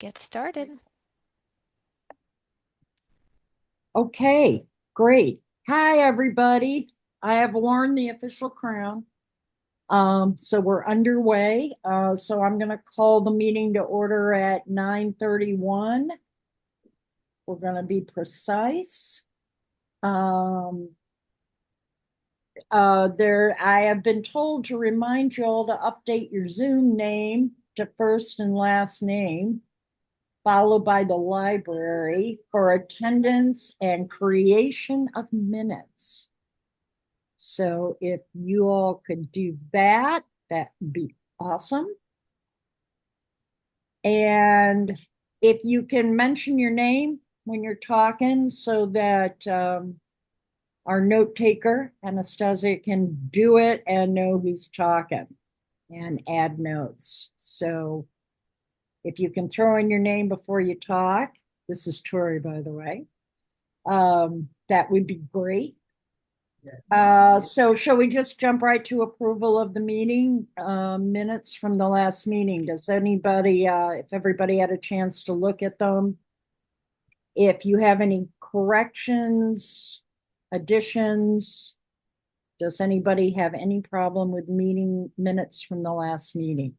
get started. Okay, great. Hi, everybody. I have worn the official crown. So we're underway. So I'm going to call the meeting to order at 9:31. We're going to be precise. Um, I have been told to remind you all to update your Zoom name to first and last name, followed by the library for attendance and creation of minutes. So if you all could do that, that would be awesome. And if you can mention your name when you're talking so that our note taker, Anastasia, can do it and know who's talking and add notes. So if you can throw in your name before you talk, this is Tori, by the way, that would be great. So shall we just jump right to approval of the meeting, minutes from the last meeting? Does anybody, if everybody had a chance to look at them, if you have any corrections, additions, does anybody have any problem with meeting minutes from the last meeting?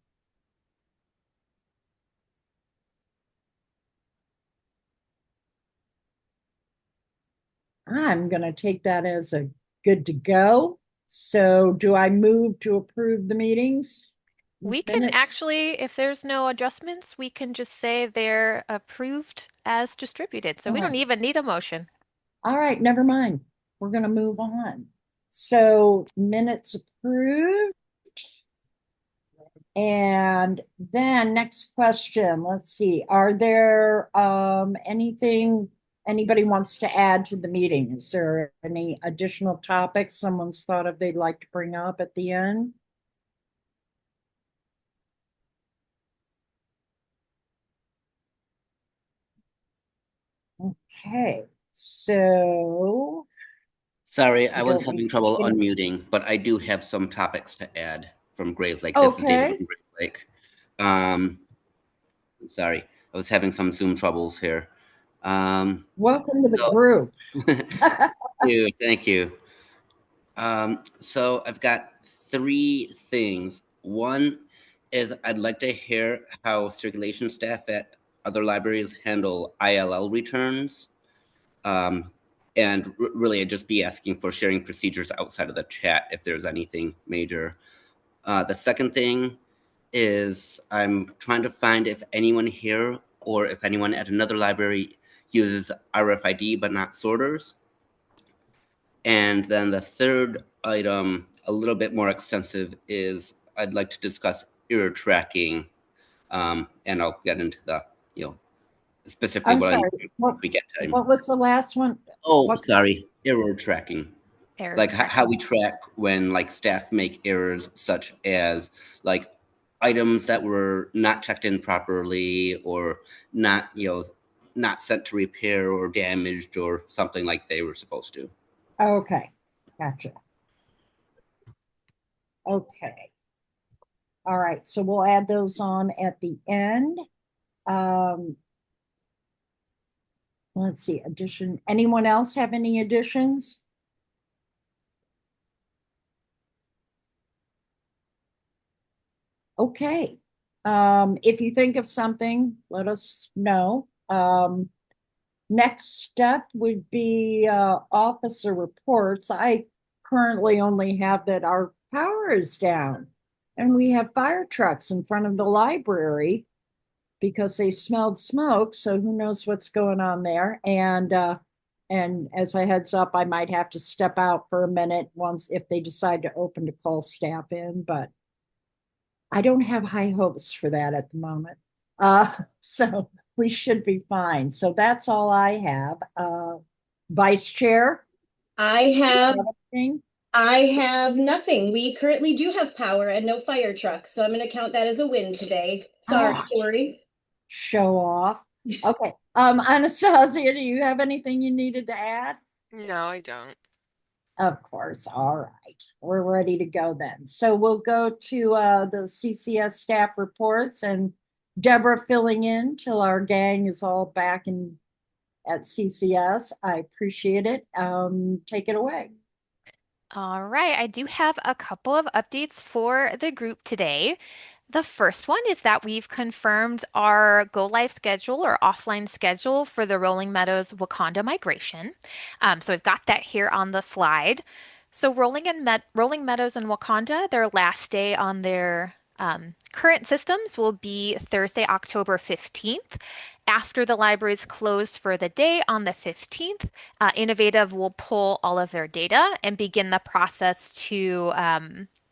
I'm going to take that as a good to go. So do I move to approve the meetings We can minutes? actually, if there's no adjustments, we can just say they're approved as distributed. So we don't Oh, even need a motion. all right, never mind. We're going to move on. So minutes approved. And then next question, let's see. Are there anything anybody wants to add to the meeting? Is there any additional topics someone's thought of they'd like to bring up at the end? Okay, so Sorry, I I was don't we having trouble unmuting, but I do have some topics to add from Gray's Lake. This is David okay. from Gray's Lake. Um, sorry, I was having some Zoom troubles here. Welcome to the So, group. thank you. So I've got three things. One is I'd like to hear how circulation staff at other libraries handle ILL returns. Um, and really, I'd just be asking for sharing procedures outside of the chat if there's anything major. The second thing is I'm trying to find if anyone here or if anyone at another library uses RFID but not sorters. And then the third item, a little bit more extensive, is I'd like to discuss error tracking, and I'll get into the specifically I'm what I sorry. need What if we get time. what was the last one? Oh, What? sorry, error tracking. Error Like how tracking. we track when like staff make errors such as like items that were not checked in properly or not not sent to repair or damaged or something like they were supposed to. Okay, gotcha. Okay. All right, so we'll add those on at the end. Um, let's see, addition. Anyone else have any additions? Okay. If you think of something, let us know. Next step would be officer reports. I currently only have that our power is down and we have fire trucks in front of the library because they smelled smoke. So who knows what's going on there? And as a heads up, I might have to step out for a minute once if they decide to open to call staff in, but I don't have high hopes for that at the moment. So we should be fine. So that's all I have. Vice Chair, I do have you have anything? I have nothing. We currently do have power and no fire trucks, so I'm going to count that as a win today. Sorry, Ah, Tori. show off. Okay. Anastasia, do you have anything you needed to add? No, I don't. Of course. All right. We're ready to go then. So we'll go to the CCS staff reports and Deborah filling in till our gang is all back in at CCS. I appreciate it. Take it away. All right, I do have a couple of updates for the group today. The first one is that we've confirmed our go live schedule or offline schedule for the Rolling Meadows Wakanda migration. So we've got that here on the slide. So Rolling Meadows and Wakanda, their last day on their current systems will be Thursday, October 15th. After the library is closed for the day on the 15th, Innovative will pull all of their data and begin the process to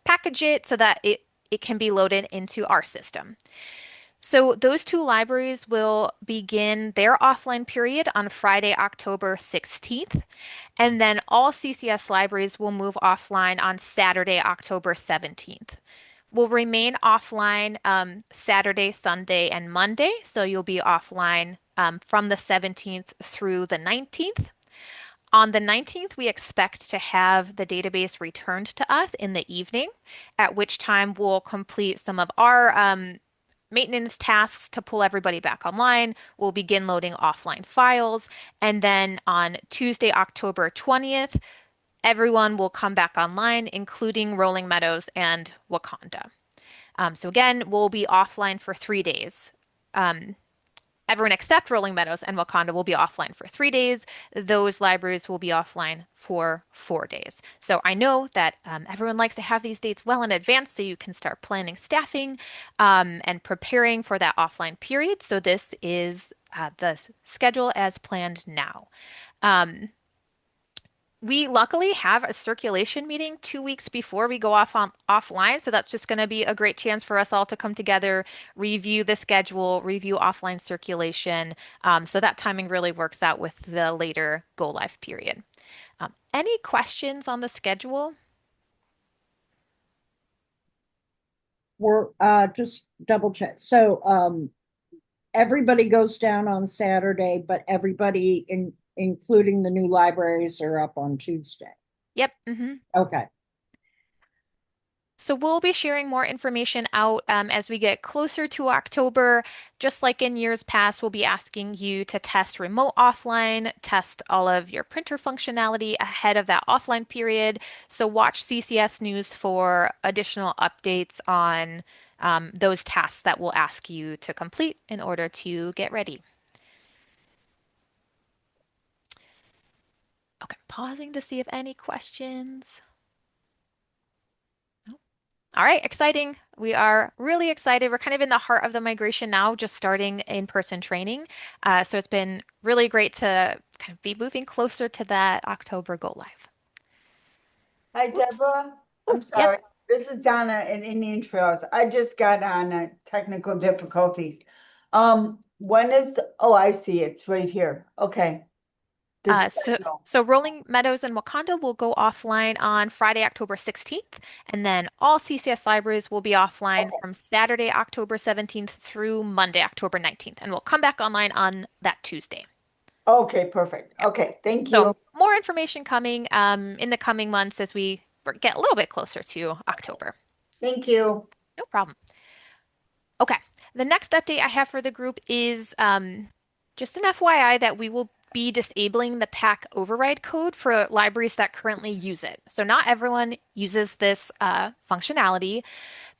package it so that it can be loaded into our system. So those two libraries will begin their offline period on Friday, October 16th, and then all CCS libraries will move offline on Saturday, October 17th. We'll remain offline Saturday, Sunday, and Monday, so you'll be offline from the 17th through the 19th. On the 19th, we expect to have the database returned to us in the evening, at which time we'll complete some of our maintenance tasks to pull everybody back online. We'll begin loading offline files. And then on Tuesday, October 20th, everyone will come back online, including Rolling Meadows and Wakanda. So again, we'll be offline for 3 days. Everyone except Rolling Meadows and Wakanda will be offline for 3 days. Those libraries will be offline for 4 days. So I know that everyone likes to have these dates well in advance so you can start planning staffing and preparing for that offline period. So this is the schedule as planned now. We luckily have a circulation meeting 2 weeks before we go offline, so that's just going to be a great chance for us all to come together, review the schedule, review offline circulation. So that timing really works out with the later go live period. Any questions on the schedule? We're just double check. So everybody goes down on Saturday, but everybody including the new libraries are up on Tuesday. Yep. Okay. So we'll be sharing more information out as we get closer to October. Just like in years past, we'll be asking you to test remote offline, test all of your printer functionality ahead of that offline period. So watch CCS News for additional updates on those tasks that we'll ask you to complete in order to get ready. Okay, pausing to see if any questions. All right, exciting. We are really excited. We're kind of in the heart of the migration now, just starting in-person training. So it's been really great to kind of be moving closer to that October go live. Hi, Oops. Deborah. I'm Oh, yep. sorry. This is Donna in Indian Trails. I just got on technical difficulties. When is oh, I see. It's right here. Okay. The schedule. So Rolling Meadows and Wakanda will go offline on Friday, October 16th, and then all CCS libraries will be offline from Saturday, October 17th through Monday, October 19th, and we'll come back online on that Tuesday. Okay, perfect. Okay, thank you. So more information coming in the coming months as we get a little bit closer to October. Thank you. No problem. Okay, the next update I have for the group is just an FYI that we will be disabling the PAC override code for libraries that currently use it. So not everyone uses this functionality,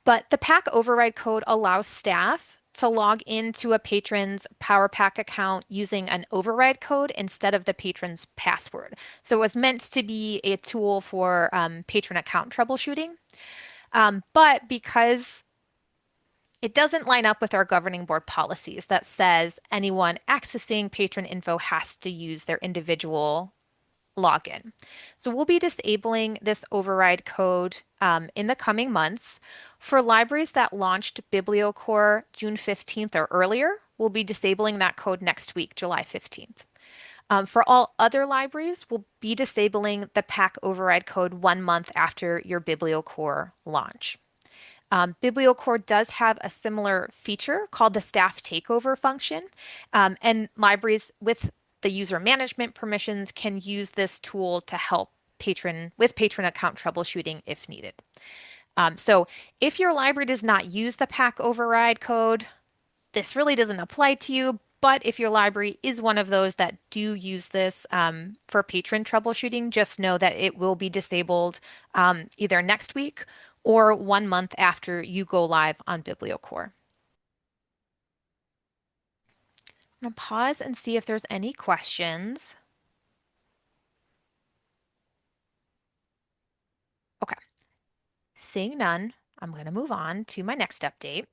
but the PAC override code allows staff to log into a patron's PowerPack account using an override code instead of the patron's password. So it was meant to be a tool for patron account troubleshooting. But because it doesn't line up with our governing board policies that says anyone accessing patron info has to use their individual login. So we'll be disabling this override code in the coming months. For libraries that launched BiblioCore June 15th or earlier, we'll be disabling that code next week, July 15th. For all other libraries, we'll be disabling the PAC override code 1 month after your BiblioCore launch. BiblioCore does have a similar feature called the staff takeover function, and libraries with the user management permissions can use this tool to help patron account troubleshooting if needed. So if your library does not use the PAC override code, this really doesn't apply to you, but if your library is one of those that do use this for patron troubleshooting, just know that it will be disabled either next week or 1 month after you go live on BiblioCore. I'm going to pause and see if there's any questions. Okay, seeing none, I'm going to move on to my next update,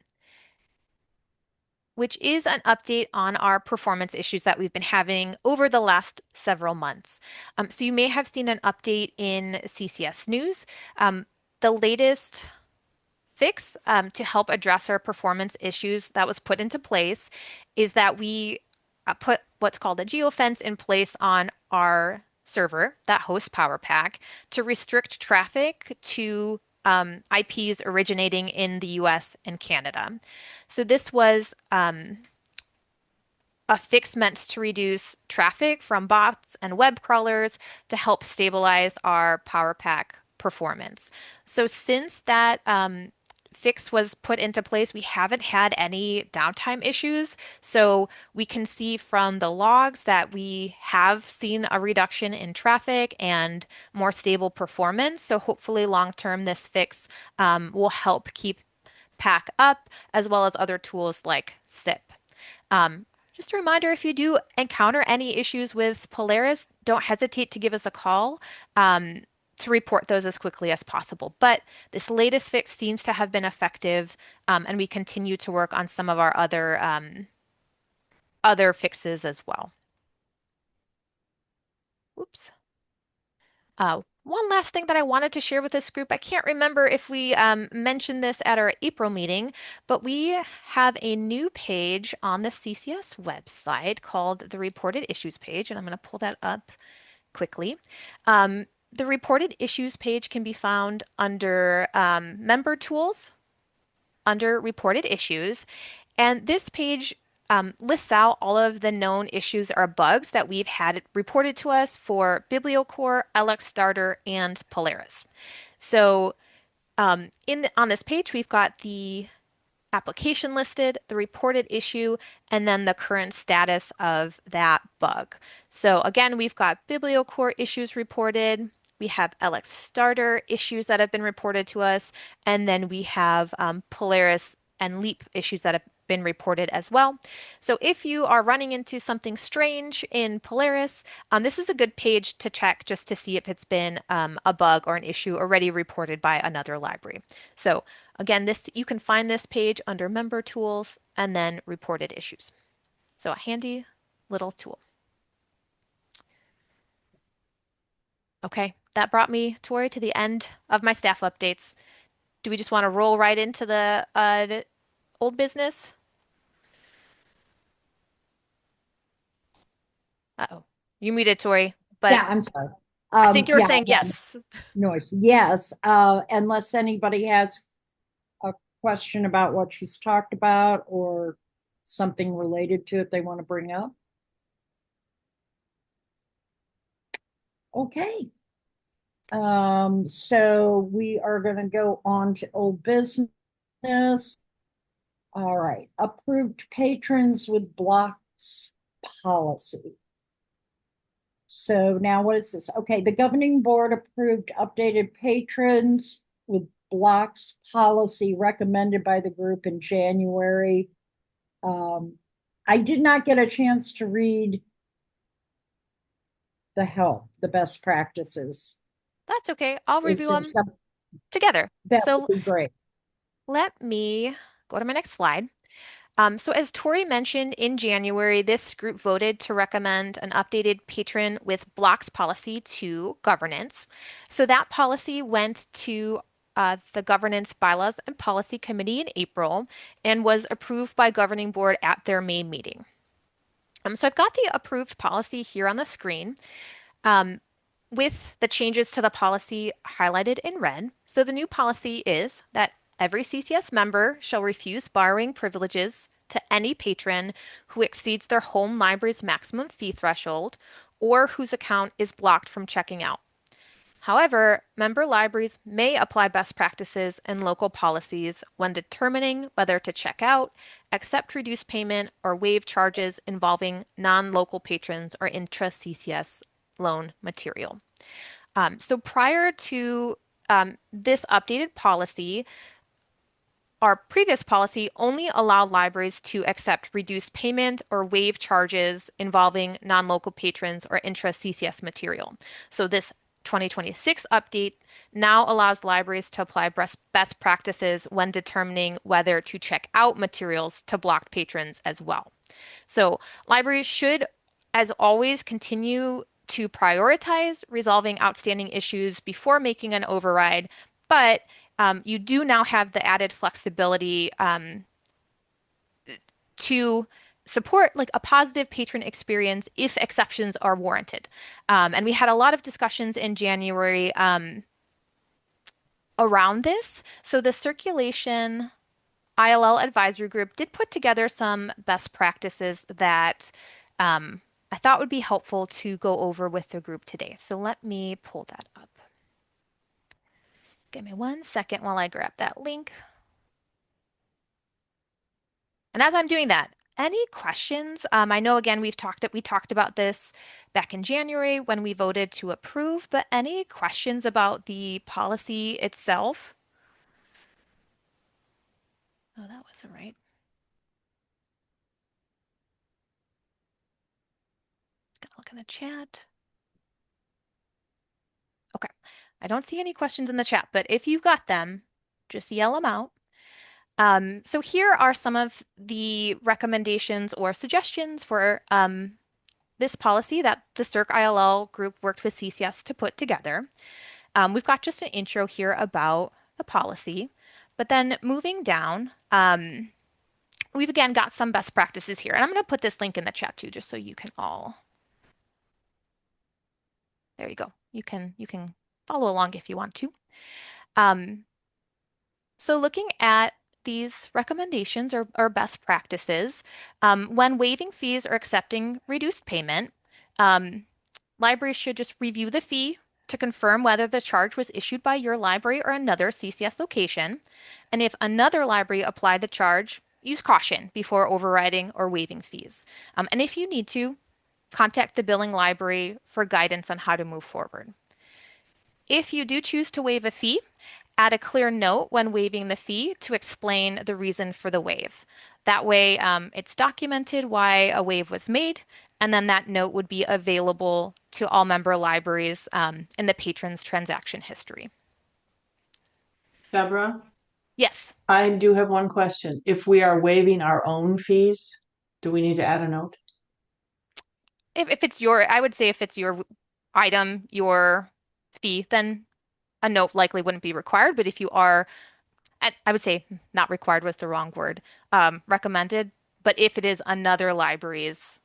which is an update on our performance issues that we've been having over the last several months. So you may have seen an update in CCS News. The latest fix to help address our performance issues that was put into place is that we put what's called a geofence in place on our server that hosts PowerPack to restrict traffic to IPs originating in the US and Canada. So this was a fix meant to reduce traffic from bots and web crawlers to help stabilize our PowerPack performance. So since that fix was put into place, we haven't had any downtime issues. So we can see from the logs that we have seen a reduction in traffic and more stable performance. So hopefully long term, this fix will help keep Pack up as well as other tools like SIP. Just a reminder, if you do encounter any issues with Polaris, don't hesitate to give us a call to report those as quickly as possible. But this latest fix seems to have been effective, and we continue to work on some of our other fixes as well. Oops. One last thing that I wanted to share with this group, I can't remember if we mentioned this at our April meeting, but we have a new page on the CCS website called the Reported Issues page, and I'm going to pull that up quickly. The Reported Issues page can be found under Member Tools, under Reported Issues, and this page lists out all of the known issues or bugs that we've had reported to us for BiblioCore, LX Starter, and Polaris. So on this page, we've got the application listed, the reported issue, and then the current status of that bug. So again, we've got BiblioCore issues reported. We have LX Starter issues that have been reported to us, and then we have Polaris and Leap issues that have been reported as well. So if you are running into something strange in Polaris, this is a good page to check just to see if it's been a bug or an issue already reported by another library. So again, you can find this page under Member Tools and then Reported Issues. So a handy little tool. Okay, that brought me, Tori, to the end of my staff updates. Do we just want to roll right into the old business? Uh-oh. You muted, Tori, but Yeah, I'm sorry. I think you were Yeah, saying yes. noise. Yes, unless anybody has a question about what she's talked about or something related to it they want to bring up. Okay. So we are going to go on to old business. All right. Approved patrons with blocks policy. So now what is this? Okay, the governing board approved updated patrons with blocks policy recommended by the group in January. I did not get a chance to read the best practices. That's okay. I'll Is review there them some, together. that So would be great. let me go to my next slide. So as Tori mentioned, in January, this group voted to recommend an updated patron with blocks policy to governance. So that policy went to the Governance Bylaws and Policy Committee in April and was approved by Governing Board at their May meeting. So I've got the approved policy here on the screen with the changes to the policy highlighted in red. So the new policy is that every CCS member shall refuse borrowing privileges to any patron who exceeds their home library's maximum fee threshold or whose account is blocked from checking out. However, member libraries may apply best practices and local policies when determining whether to check out, accept reduced payment, or waive charges involving non-local patrons or intra-CCS loan material. So prior to this updated policy, our previous policy only allowed libraries to accept reduced payment or waive charges involving non-local patrons or intra-CCS material. So this 2026 update now allows libraries to apply best practices when determining whether to check out materials to blocked patrons as well. So libraries should, as always, continue to prioritize resolving outstanding issues before making an override, but you do now have the added flexibility to support like a positive patron experience if exceptions are warranted. And we had a lot of discussions in January around this. So the circulation ILL advisory group did put together some best practices that I thought would be helpful to go over with the group today. So let me pull that up. Give me 1 second while I grab that link. And as I'm doing that, any questions? I know again we talked about this back in January when we voted to approve, but any questions about the policy itself? Oh, that wasn't right. Gotta look in the chat. Okay, I don't see any questions in the chat, but if you've got them, just yell them out. So here are some of the recommendations or suggestions for this policy that the Circ ILL group worked with CCS to put together. We've got just an intro here about the policy, but then moving down, we've again got some best practices here. And I'm going to put this link in the chat too, just so you can all, there you go. You can follow along if you want to. So looking at these recommendations or best practices, when waiving fees or accepting reduced payment, libraries should just review the fee to confirm whether the charge was issued by your library or another CCS location. And if another library applied the charge, use caution before overriding or waiving fees. And if you need to, contact the billing library for guidance on how to move forward. If you do choose to waive a fee, add a clear note when waiving the fee to explain the reason for the waive. That way, it's documented why a waive was made, and then that note would be available to all member libraries in the patron's transaction history. Deborah, Yes. I do have one question. If we are waiving our own fees, do we need to add a note? If it's I would say if it's your item, your fee, then a note likely wouldn't be required. But if you are, I would say not required was the wrong word, recommended. But if it is another library's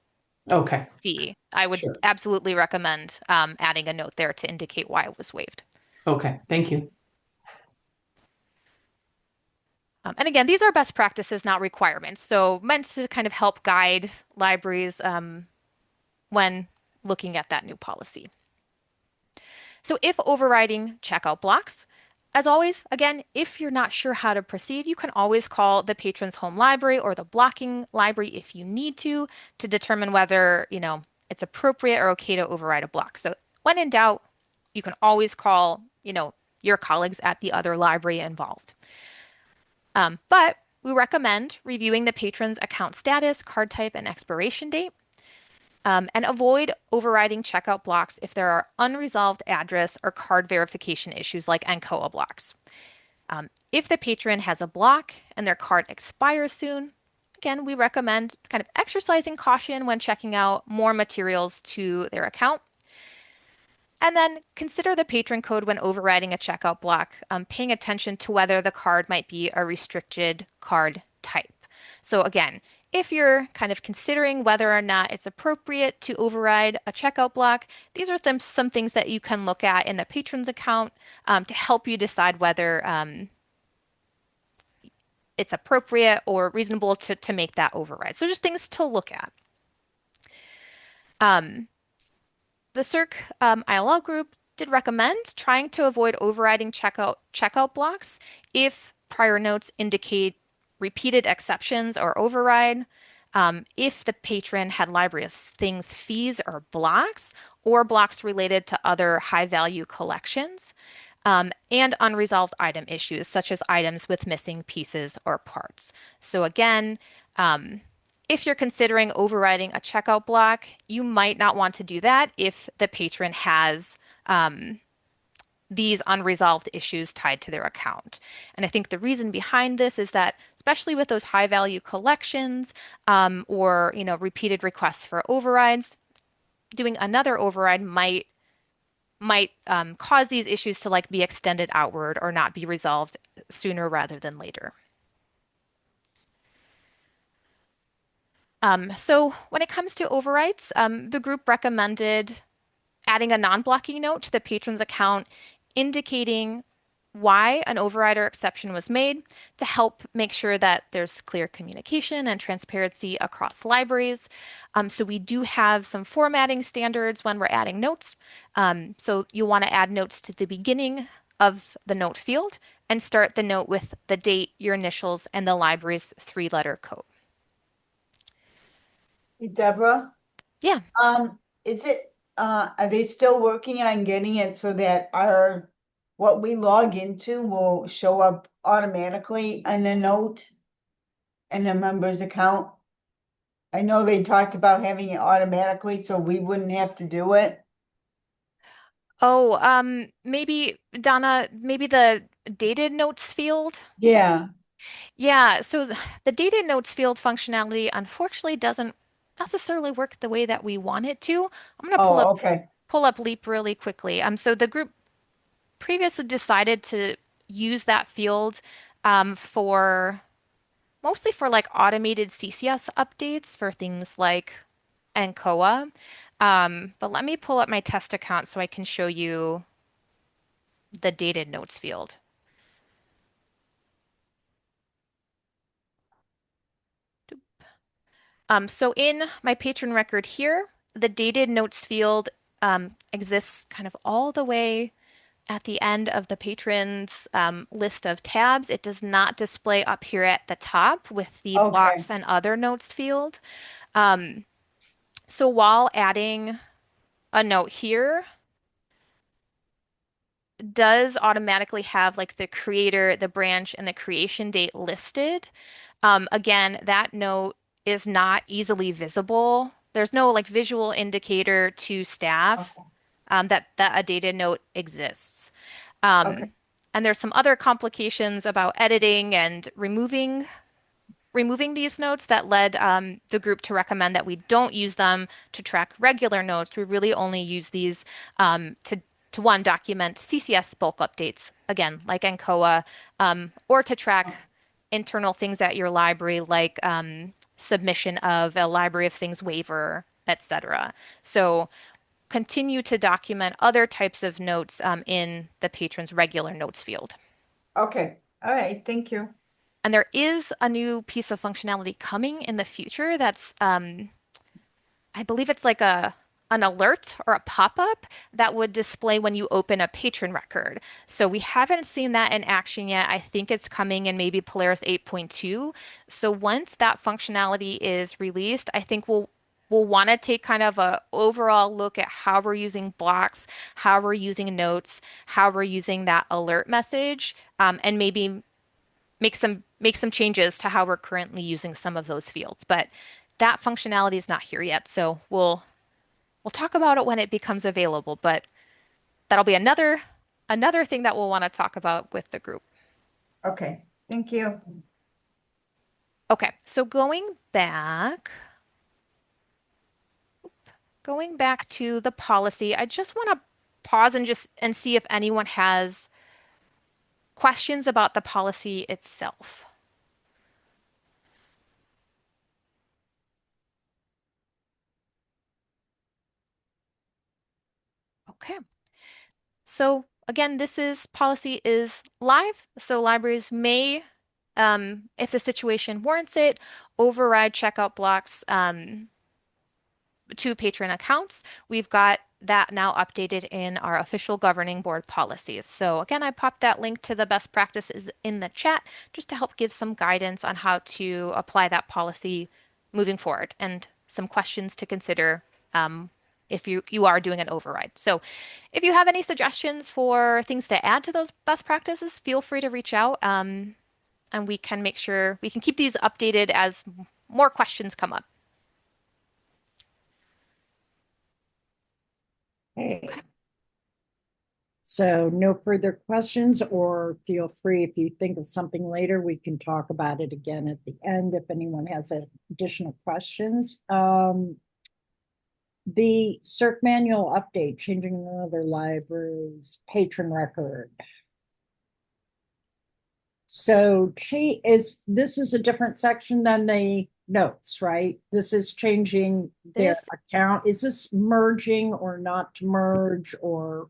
Okay, fee, I would sure. absolutely recommend adding a note there to indicate why it was waived. Okay, thank you. And again, these are best practices, not requirements. So meant to kind of help guide libraries when looking at that new policy. So if overriding checkout blocks, as always, again, if you're not sure how to proceed, you can always call the patron's home library or the blocking library if you need to determine whether, it's appropriate or okay to override a block. So when in doubt, you can always call, your colleagues at the other library involved. But we recommend reviewing the patron's account status, card type, and expiration date. And avoid overriding checkout blocks if there are unresolved address or card verification issues like NCOA blocks. If the patron has a block and their card expires soon, again, we recommend kind of exercising caution when checking out more materials to their account. And then consider the patron code when overriding a checkout block, paying attention to whether the card might be a restricted card type. So again, if you're kind of considering whether or not it's appropriate to override a checkout block, these are some things that you can look at in the patron's account to help you decide whether it's appropriate or reasonable to make that override. So just things to look at. The Circ ILL group did recommend trying to avoid overriding checkout blocks if prior notes indicate repeated exceptions or override, if the patron had library of things fees or blocks related to other high value collections, and unresolved item issues, such as items with missing pieces or parts. So again, if you're considering overriding a checkout block, you might not want to do that if the patron has these unresolved issues tied to their account. And I think the reason behind this is that, especially with those high value collections, or repeated requests for overrides, doing another override might cause these issues to like be extended outward or not be resolved sooner rather than later. So when it comes to overrides, the group recommended adding a non-blocking note to the patron's account indicating why an override or exception was made to help make sure that there's clear communication and transparency across libraries. So we do have some formatting standards when we're adding notes. So you want to add notes to the beginning of the note field and start the note with the date, your initials, and the library's three-letter code. Hey, Deborah, Yeah. is it, are they still working on getting it so that what we log into will show up automatically in a note in a member's account? I know they talked about having it automatically so we wouldn't have to do it. Oh, maybe Donna, maybe the dated notes field. Yeah. Yeah, so the dated notes field functionality unfortunately doesn't necessarily work the way that we want it to. I'm gonna Oh, okay. pull up Leap really quickly. So the group previously decided to use that field for mostly for like automated CCS updates for things like Ancoa. But let me pull up my test account so I can show you the dated notes field. So in my patron record here, the dated notes field exists kind of all the way at the end of the patron's list of tabs. It does not display up here at the top with the Okay. blocks and other notes field. Um, so while adding a note here, does automatically have like the creator, the branch, and the creation date listed. Again, that note is not easily visible. There's no like visual indicator to staff Okay. that a data note exists. Okay. And there's some other complications about editing and removing these notes that led the group to recommend that we don't use them to track regular notes. We really only use these to one, document CCS bulk updates, again, like Ancoa, or to track internal things at your library, like submission of a library of things waiver, etc. So continue to document other types of notes in the patron's regular notes field. Okay. All right. Thank you. And there is a new piece of functionality coming in the future that's, I believe it's like an alert or a pop-up that would display when you open a patron record. So we haven't seen that in action yet. I think it's coming in maybe Polaris 8.2. So once that functionality is released, I think we'll want to take kind of a overall look at how we're using blocks, how we're using notes, how we're using that alert message, and maybe make some changes to how we're currently using some of those fields. But that functionality is not here yet, so we'll talk about it when it becomes available. But that'll be another thing that we'll want to talk about with the group. Okay. Thank you. Okay, so going back to the policy, I just want to pause and see if anyone has questions about the policy itself. Okay. So again, this policy is live, so libraries may, if the situation warrants it, override checkout blocks to patron accounts. We've got that now updated in our official governing board policies. So again, I popped that link to the best practices in the chat just to help give some guidance on how to apply that policy moving forward and some questions to consider if you are doing an override. So if you have any suggestions for things to add to those best practices, feel free to reach out and we can make sure we can keep these updated as more questions come up. Okay. So no further questions, or feel free if you think of something later, we can talk about it again at the end if anyone has additional questions. The CERC manual update, changing another library's patron record. So this is a different section than the notes, right? This is changing their This account. Is this merging or not to merge or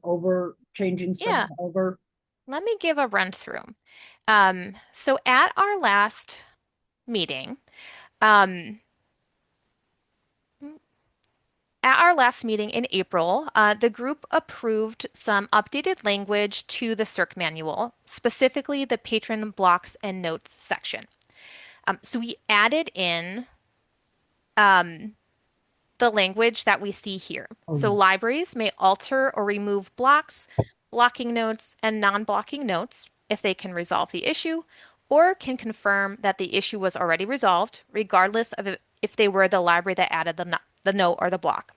changing Yeah, something over? let me give a run through. So at our last meeting, um, in April, the group approved some updated language to the CERC manual, specifically the patron blocks and notes section. So we added in um, the language that we see here. So Oh. libraries may alter or remove blocks, blocking notes, and non-blocking notes if they can resolve the issue, or can confirm that the issue was already resolved, regardless of if they were the library that added the note or the block.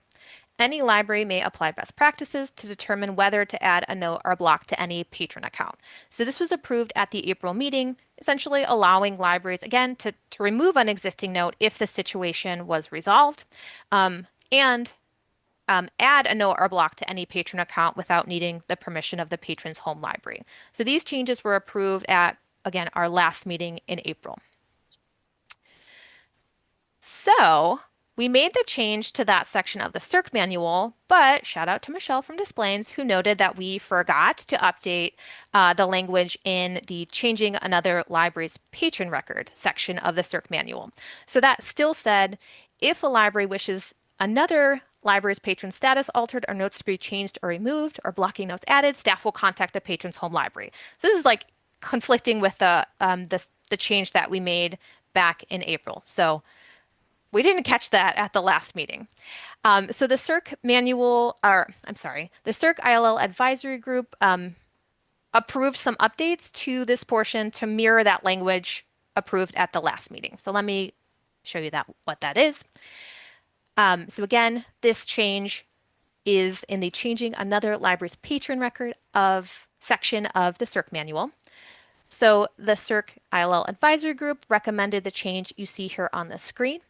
Any library may apply best practices to determine whether to add a note or block to any patron account. So this was approved at the April meeting, essentially allowing libraries, again, to remove an existing note if the situation was resolved, and add a note or block to any patron account without needing the permission of the patron's home library. So these changes were approved at, again, our last meeting in April. So we made the change to that section of the CERC manual, but shout out to Michelle from Displays who noted that we forgot to update the language in the changing another library's patron record section of the CERC manual. So that still said, if a library wishes another library's patron status altered or notes to be changed or removed or blocking notes added, staff will contact the patron's home library. So this is like conflicting with the change that we made back in April. So we didn't catch that at the last meeting. So the CERC manual, or I'm sorry, the CERC ILL advisory group approved some updates to this portion to mirror that language approved at the last meeting. So let me show you what that is. So again, this change is in the changing another library's patron record of section of the CERC manual. So the CERC ILL advisory group recommended the change you see here on the screen.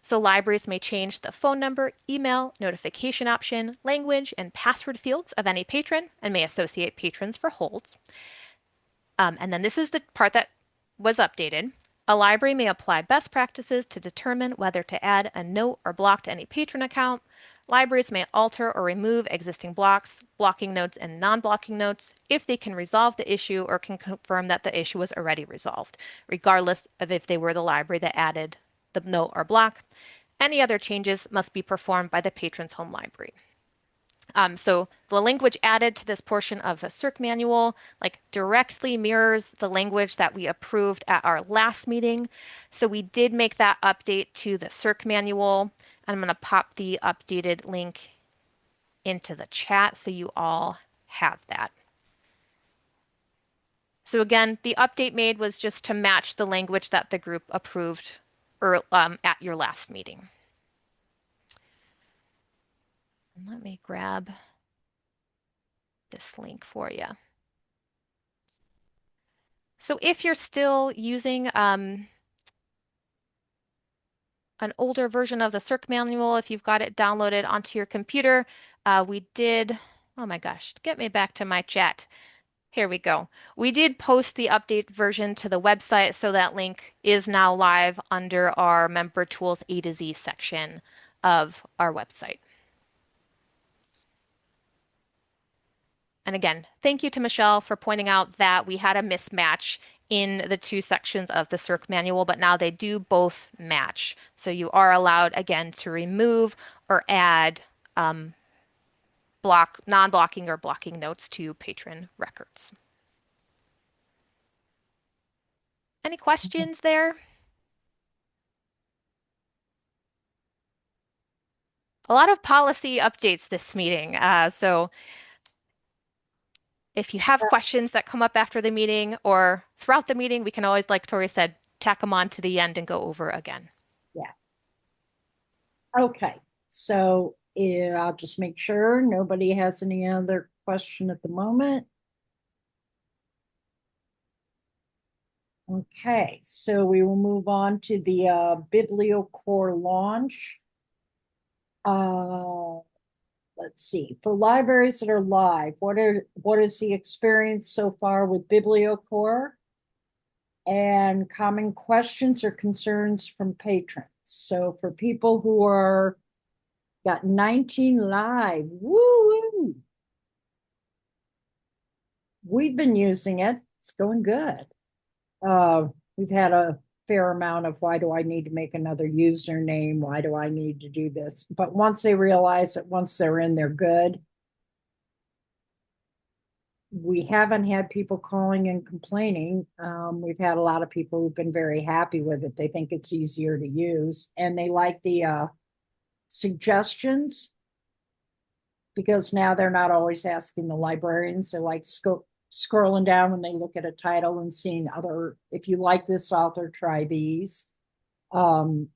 So libraries may change the phone number, email, notification option, language, and password fields of any patron and may associate patrons for holds. And then this is the part that was updated. A library may apply best practices to determine whether to add a note or block to any patron account. Libraries may alter or remove existing blocks, blocking notes, and non-blocking notes if they can resolve the issue or can confirm that the issue was already resolved, regardless of if they were the library that added the note or block. Any other changes must be performed by the patron's home library. So the language added to this portion of the CERC manual directly mirrors the language that we approved at our last meeting. So we did make that update to the CERC manual. I'm going to pop the updated link into the chat so you all have that. So again, the update made was just to match the language that the group approved at your last meeting. Let me grab this link for you. So if you're still using an older version of the CERC manual, if you've got it downloaded onto your computer, we did, oh my gosh, get me back to my chat. Here we go. We did post the update version to the website, so that link is now live under our Member Tools A to Z section of our website. And again, thank you to Michelle for pointing out that we had a mismatch in the two sections of the Circ manual, but now they do both match. So you are allowed again to remove or add non-blocking or blocking notes to patron records. Any questions there? A lot of policy updates this meeting. So if you have questions that come up after the meeting or throughout the meeting, we can always, like Tori said, tack them on to the end and go over again. Yeah. Okay, so I'll just make sure nobody has any other question at the moment. Okay, so we will move on to the BiblioCore launch. Let's see, for libraries that are live, what is the experience so far with BiblioCore? And common questions or concerns from patrons. So for people who are got 19 live, woo! We've been using it. It's going good. We've had a fair amount of why do I need to make another username? Why do I need to do this? But once they realize that once they're in, they're good. We haven't had people calling and complaining. We've had a lot of people who've been very happy with it. They think it's easier to use and they like the suggestions because now they're not always asking the librarians. They like scrolling down when they look at a title and seeing other, if you like this author, try these. And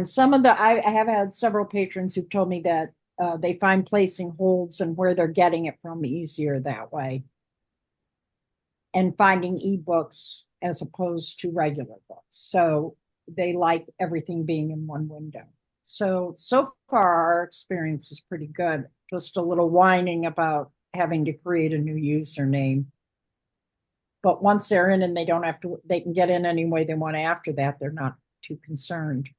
some of I have had several patrons who've told me that they find placing holds and where they're getting it from easier that way. And finding ebooks as opposed to regular books. So they like everything being in one window. So far our experience is pretty good. Just a little whining about having to create a new username. But once they're in and they don't have to, they can get in any way they want after that. They're not too concerned.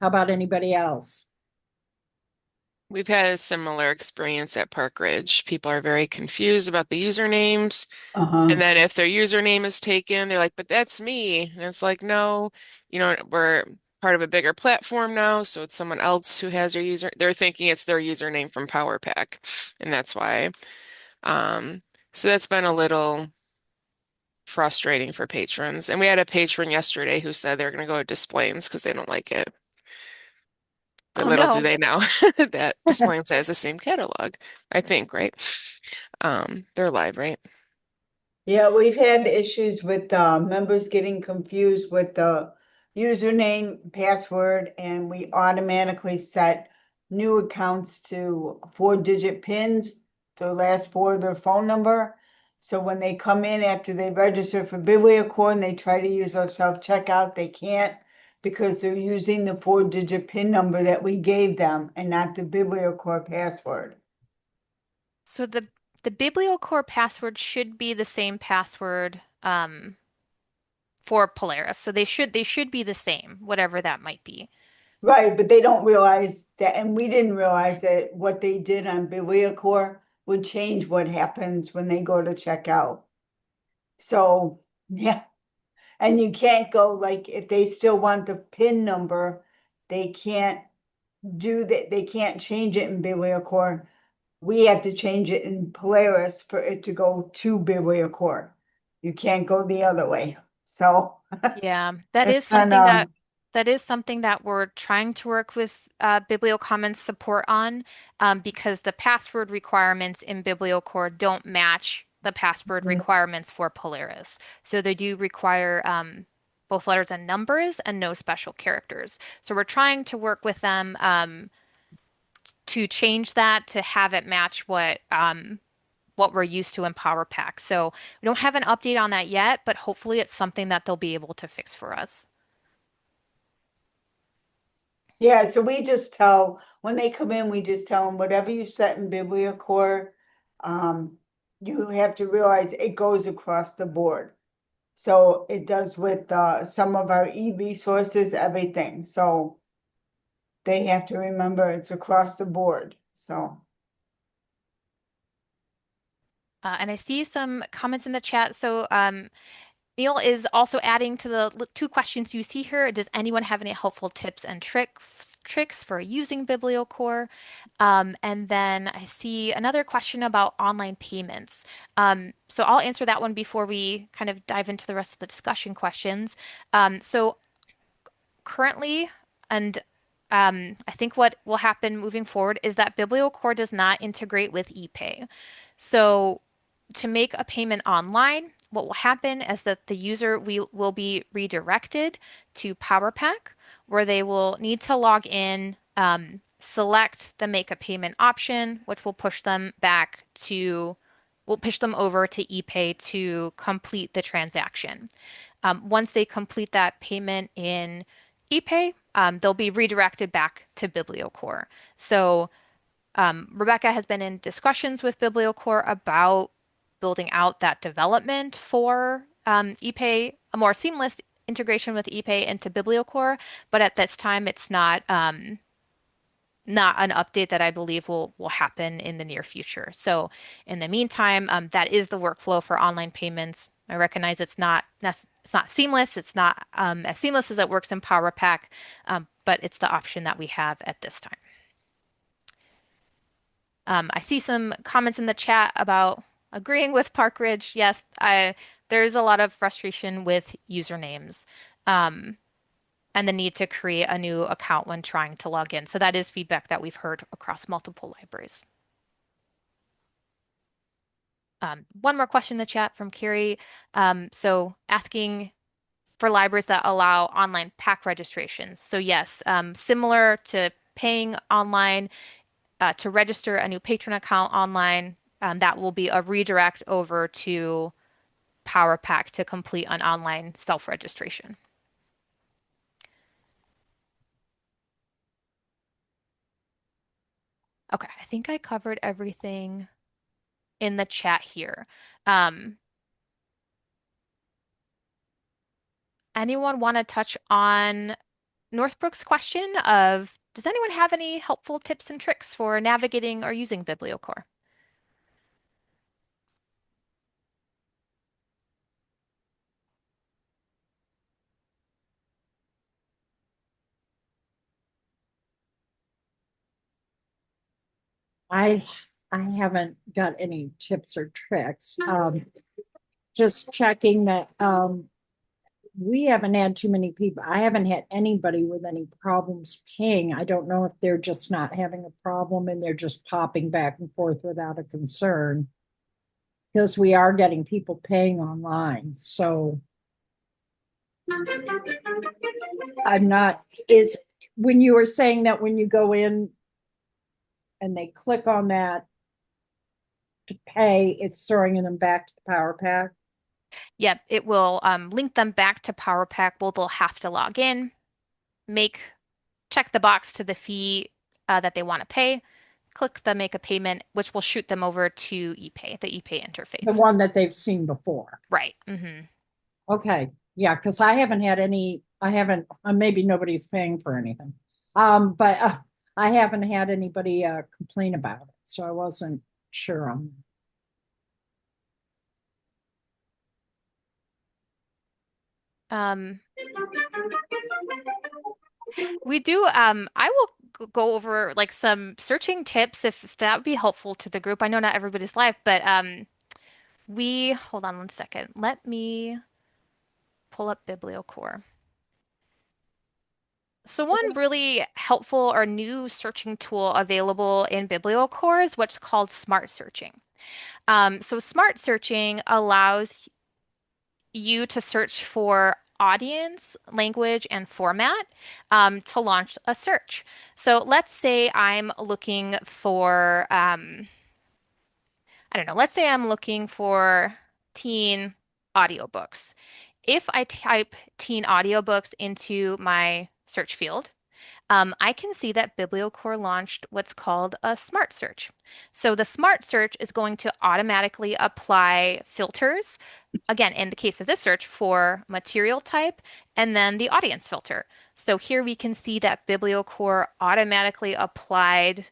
How about anybody else? We've had a similar experience at Park Ridge. People are very confused about the usernames. And then if their username is taken, they're like, but that's me. And it's like, no, we're part of a bigger platform now, so it's someone else who has your user. They're thinking it's their username from PowerPack, and that's why. So that's been a little frustrating for patrons. And we had a patron yesterday who said they're going to go to Displays because they don't like it. But Oh little do no. they know that Displays has the same catalog, I think, right? They're live, right? Yeah, we've had issues with members getting confused with the username, password, and we automatically set new accounts to 4-digit pins, the last four of their phone number. So when they come in after they register for BiblioCore and they try to use our self-checkout, they can't because they're using the 4-digit pin number that we gave them and not the BiblioCore password. So the BiblioCore password should be the same password for Polaris. So they should be the same, whatever that might be. Right, but they don't realize that, and we didn't realize that what they did on BiblioCore would change what happens when they go to check out. So, yeah, and you can't go like if they still want the PIN number, they can't do that. They can't change it in BiblioCore. We have to change it in Polaris for it to go to BiblioCore. You can't go the other way. So Yeah, that it's is kind something of that is something that we're trying to work with BiblioCommons support on because the password requirements in BiblioCore don't match the password requirements for Polaris. So they do require both letters and numbers and no special characters. So we're trying to work with them to change that to have it match what we're used to in PowerPack. So we don't have an update on that yet, but hopefully it's something that they'll be able to fix for us. Yeah, so we just tell, when they come in, we just tell them whatever you set in BiblioCore, you have to realize it goes across the board. So it does with some of our e-resources, everything. So they have to remember it's across the board. So And I see some comments in the chat. So Neil is also adding to the two questions you see here. Does anyone have any helpful tips and tricks for using BiblioCore? And then I see another question about online payments. So I'll answer that one before we kind of dive into the rest of the discussion questions. So currently, and I think what will happen moving forward is that BiblioCore does not integrate with ePay. So to make a payment online, what will happen is that the user will be redirected to PowerPack, where they will need to log in, select the make a payment option, which will push them over to ePay to complete the transaction. Once they complete that payment in ePay, they'll be redirected back to BiblioCore. So Rebecca has been in discussions with BiblioCore about building out that development for ePay, a more seamless integration with ePay into BiblioCore, but at this time it's not an update that I believe will happen in the near future. So in the meantime, that is the workflow for online payments. I recognize it's not seamless. It's not as seamless as it works in PowerPack, but it's the option that we have at this time. I see some comments in the chat about agreeing with Park Ridge. Yes, there's a lot of frustration with usernames. And the need to create a new account when trying to log in. So that is feedback that we've heard across multiple libraries. One more question in the chat from Carrie. So asking for libraries that allow online pack registrations. So yes, similar to paying online to register a new patron account online, that will be a redirect over to PowerPack to complete an online self-registration. Okay, I think I covered everything in the chat here. Anyone want to touch on Northbrook's question of, does anyone have any helpful tips and tricks for navigating or using BiblioCore? I I haven't got any tips or tricks. Just checking that we haven't had too many people. I haven't had anybody with any problems paying. I don't know if they're just not having a problem and they're just popping back and forth without a concern. Because we are getting people paying online. So I'm not, is when you were saying that when you go in and they click on that to pay, it's throwing them back to the Power Pack. Yep, it will link them back to PowerPack. Well, they'll have to log in, check the box to the fee that they want to pay, click the make a payment, which will shoot them over to ePay, the ePay interface. The one that they've seen before. Right. Mm-hmm. Okay. Yeah, because I haven't had any, I haven't, maybe nobody's paying for anything. But I haven't had anybody complain about it. So I wasn't sure on that. We do, I will go over like some searching tips if that would be helpful to the group. I know not everybody's live, but hold on one second. Let me pull up BiblioCore. So one really helpful or new searching tool available in BiblioCore is what's called smart searching. So smart searching allows you to search for audience, language, and format to launch a search. So let's say I'm looking for, I don't know, let's say I'm looking for teen audiobooks. If I type teen audiobooks into my search field, I can see that BiblioCore launched what's called a smart search. So the smart search is going to automatically apply filters, again, in the case of this search, for material type and then the audience filter. So here we can see that BiblioCore automatically applied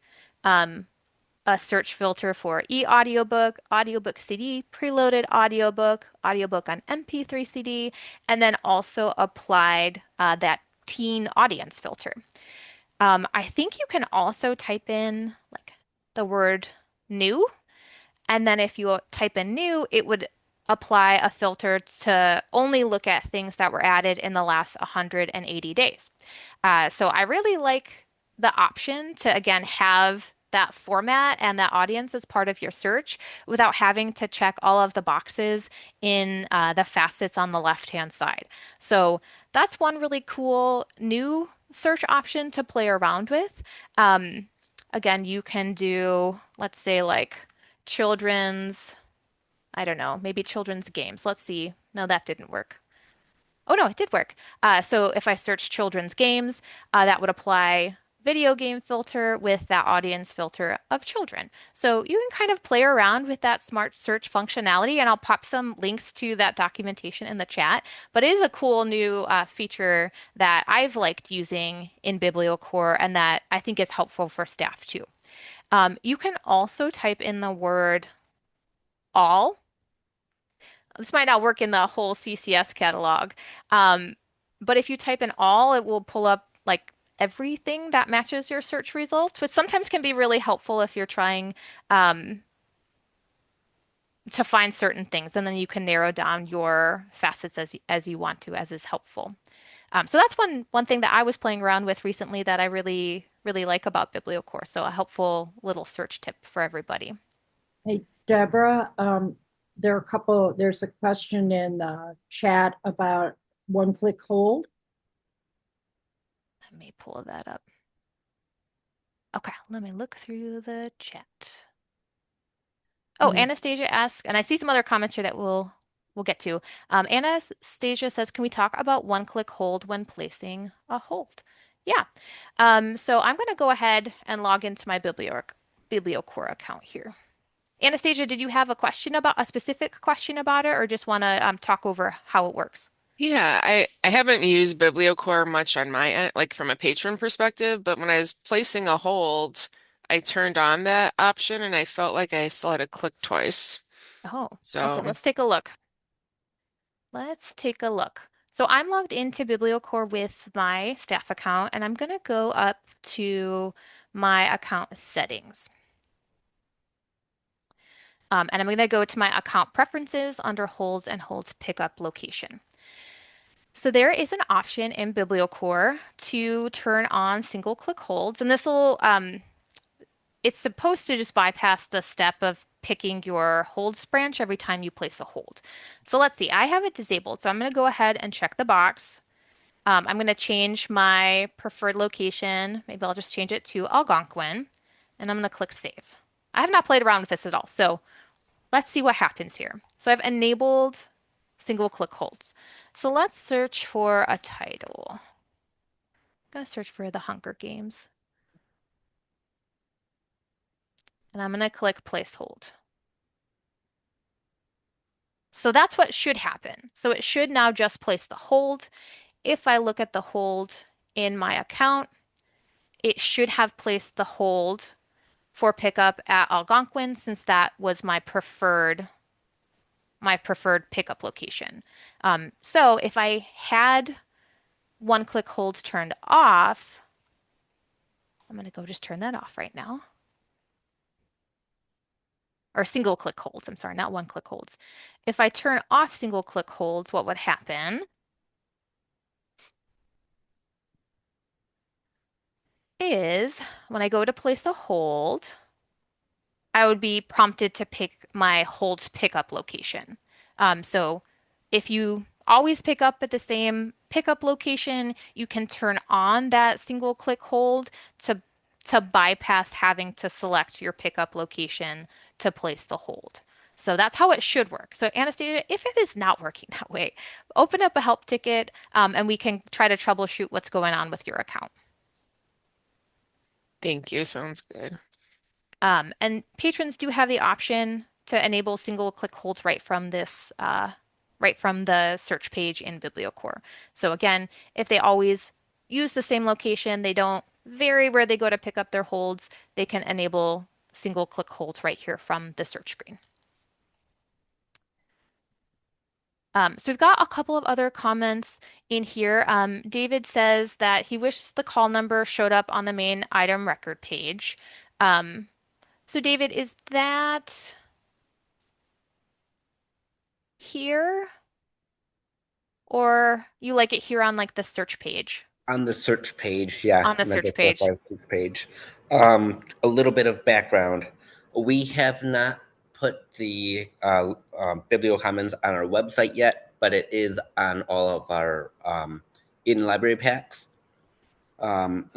a a search filter for e-audiobook, audiobook CD, preloaded audiobook, audiobook on MP3 CD, and then also applied that teen audience filter. I think you can also type in like the word new, and then if you type in new, it would apply a filter to only look at things that were added in the last 180 days. So I really like the option to, again, have that format and that audience as part of your search without having to check all of the boxes in the facets on the left-hand side. So that's one really cool new search option to play around with. Again, you can do, let's say, like children's, I don't know, maybe children's games. Let's see. No, that didn't work. Oh no, it did work. So if I search children's games, that would apply video game filter with that audience filter of children. So you can kind of play around with that smart search functionality, and I'll pop some links to that documentation in the chat. But it is a cool new feature that I've liked using in BiblioCore and that I think is helpful for staff too. You can also type in the word all. This might not work in the whole CCS catalog. Um, but if you type in all, it will pull up like everything that matches your search results, which sometimes can be really helpful if you're trying um, to find certain things, and then you can narrow down your facets as you want to, as is helpful. So that's one thing that I was playing around with recently that I really like about BiblioCore. So a helpful little search tip for everybody. Hey, Deborah, there's a question in the chat about one-click hold. Let me pull that up. Okay, let me look through the chat. Oh, Anastasia asks, and I see some other comments here that we'll get to. Anastasia says, can we talk about one-click hold when placing a hold? Yeah. So I'm going to go ahead and log into my BiblioCore account here. Anastasia, did you have a specific question about it, or just want to talk over how it works? Yeah, I haven't used BiblioCore much on my end, like from a patron perspective, but when I was placing a hold, I turned on that option and I felt like I still had to click twice. Oh, okay, So, let's take a look. Let's take a look. So I'm logged into BiblioCore with my staff account, and I'm going to go up to my account settings. And I'm going to go to my account preferences under holds and holds pickup location. So there is an option in BiblioCore to turn on single click holds, and this will it's supposed to just bypass the step of picking your holds branch every time you place a hold. So let's see, I have it disabled. So I'm going to go ahead and check the box. I'm going to change my preferred location. Maybe I'll just change it to Algonquin, and I'm going to click save. I have not played around with this at all. So let's see what happens here. So I've enabled single click holds. So let's search for a title. I'm going to search for The Hunger Games. And I'm going to click place hold. So that's what should happen. So it should now just place the hold. If I look at the hold in my account, it should have placed the hold for pickup at Algonquin since that was my preferred pickup location. So if I had one-click holds turned off, I'm going to go just turn that off right now. Or single click holds, I'm sorry, not one-click holds. If I turn off single click holds, what would happen is when I go to place a hold, I would be prompted to pick my hold pickup location. So if you always pick up at the same pickup location, you can turn on that single click hold to bypass having to select your pickup location to place the hold. So that's how it should work. So Anastasia, if it is not working that way, open up a help ticket and we can try to troubleshoot what's going on with your account. thank you. Sounds good. And patrons do have the option to enable single click holds right from this, right from the search page in BiblioCore. So again, if they always use the same location, they don't vary where they go to pick up their holds, they can enable single click hold right here from the search screen. So we've got a couple of other comments in here. David says that he wishes the call number showed up on the main item record page. So David, is that here? Or you like it here on like the search page? On the search page, yeah, On the like search I said, page. by the search page. A little bit of background. We have not put the BiblioCommons on our website yet, but it is on all of our in-library packs. And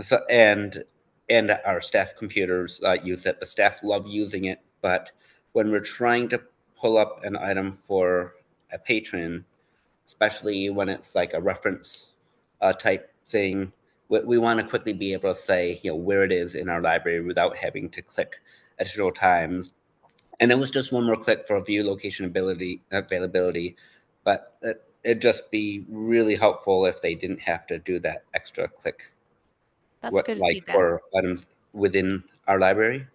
our staff computers use it. The staff love using it, but when we're trying to pull up an item for a patron, especially when it's like a reference type thing, we want to quickly be able to say, where it is in our library without having to click additional times. And it was just one more click for view location availability, but it'd just be really helpful if they didn't have to do that extra click. That's good Like feedback. for items within our library?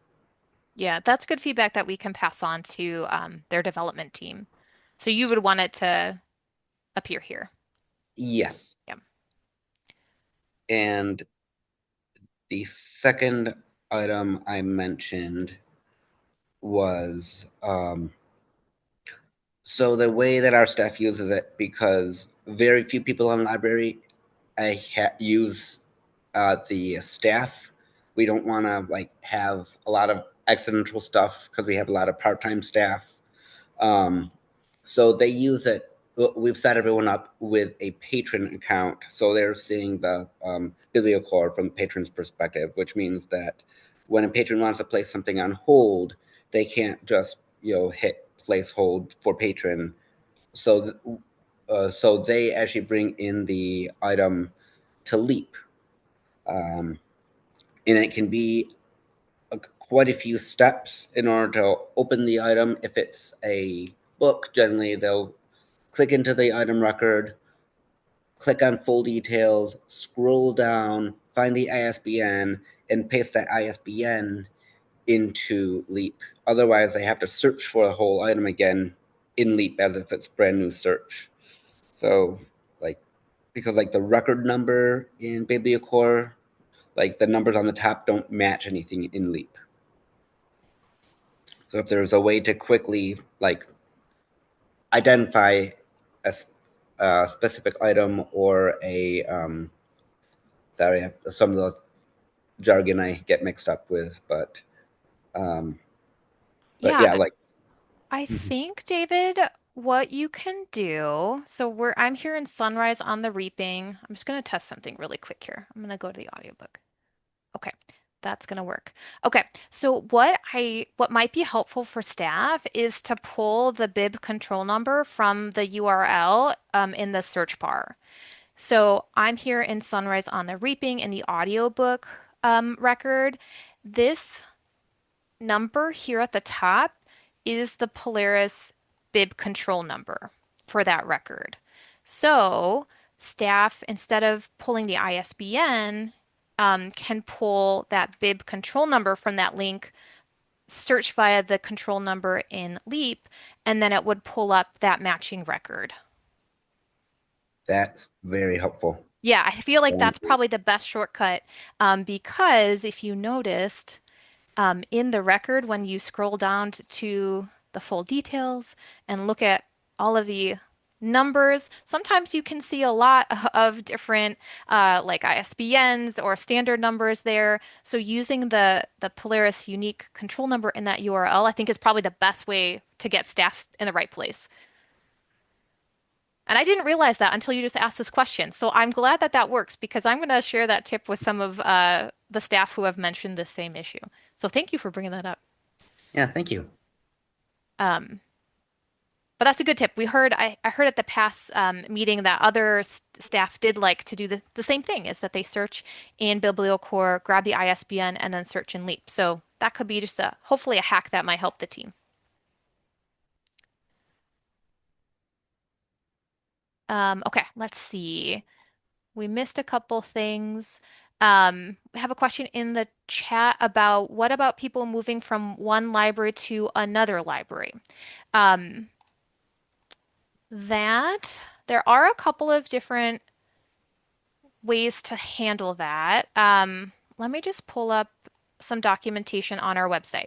Yeah, that's good feedback that we can pass on to their development team. So you would want it to appear here. Yes. Yeah. And the second item I mentioned was so the way that our staff uses it, because very few people in the library use the staff. We don't want to like have a lot of accidental stuff because we have a lot of part-time staff. So they use it. We've set everyone up with a patron account, so they're seeing the BiblioCore from the patron's perspective, which means that when a patron wants to place something on hold, they can't just hit place hold for patron. So they actually bring in the item to Leap, and it can be quite a few steps in order to open the item. If it's a book, generally they'll click into the item record, click on full details, scroll down, find the ISBN, and paste that ISBN into Leap. Otherwise, they have to search for the whole item again in Leap as if it's brand new search. So, because the record number in BiblioCore, the numbers on the top don't match anything in Leap. So if there's a way to quickly identify a specific item or a sorry, some of the jargon I get mixed up with, but Yeah, yeah, I Mhm. think, David, what you can do, so I'm here in Sunrise on the Reaping. I'm just going to test something really quick here. I'm going to go to the audiobook. Okay, that's going to work. Okay, so what might be helpful for staff is to pull the bib control number from the URL in the search bar. So I'm here in Sunrise on the Reaping in the audiobook record. This number here at the top is the Polaris bib control number for that record. So staff, instead of pulling the ISBN, can pull that bib control number from that link, search via the control number in Leap, and then it would pull up that matching record. That's very helpful. Yeah, I feel like Thank that's you. probably the best shortcut because if you noticed, in the record, when you scroll down to the full details and look at all of the numbers, sometimes you can see a lot of different like ISBNs or standard numbers there. So using the Polaris unique control number in that URL, I think is probably the best way to get staff in the right place. And I didn't realize that until you just asked this question. So I'm glad that that works because I'm going to share that tip with some of the staff who have mentioned this same issue. So thank you for bringing that up. Yeah, thank you. Um, but that's a good tip. I heard at the past meeting that other staff did like to do the same thing, is that they search in BiblioCore, grab the ISBN, and then search in Leap. So that could be just hopefully a hack that might help the team. Okay, let's see. We missed a couple things. We have a question in the chat about what about people moving from one library to another library? Um, that there are a couple of different ways to handle that. Let me just pull up some documentation on our website.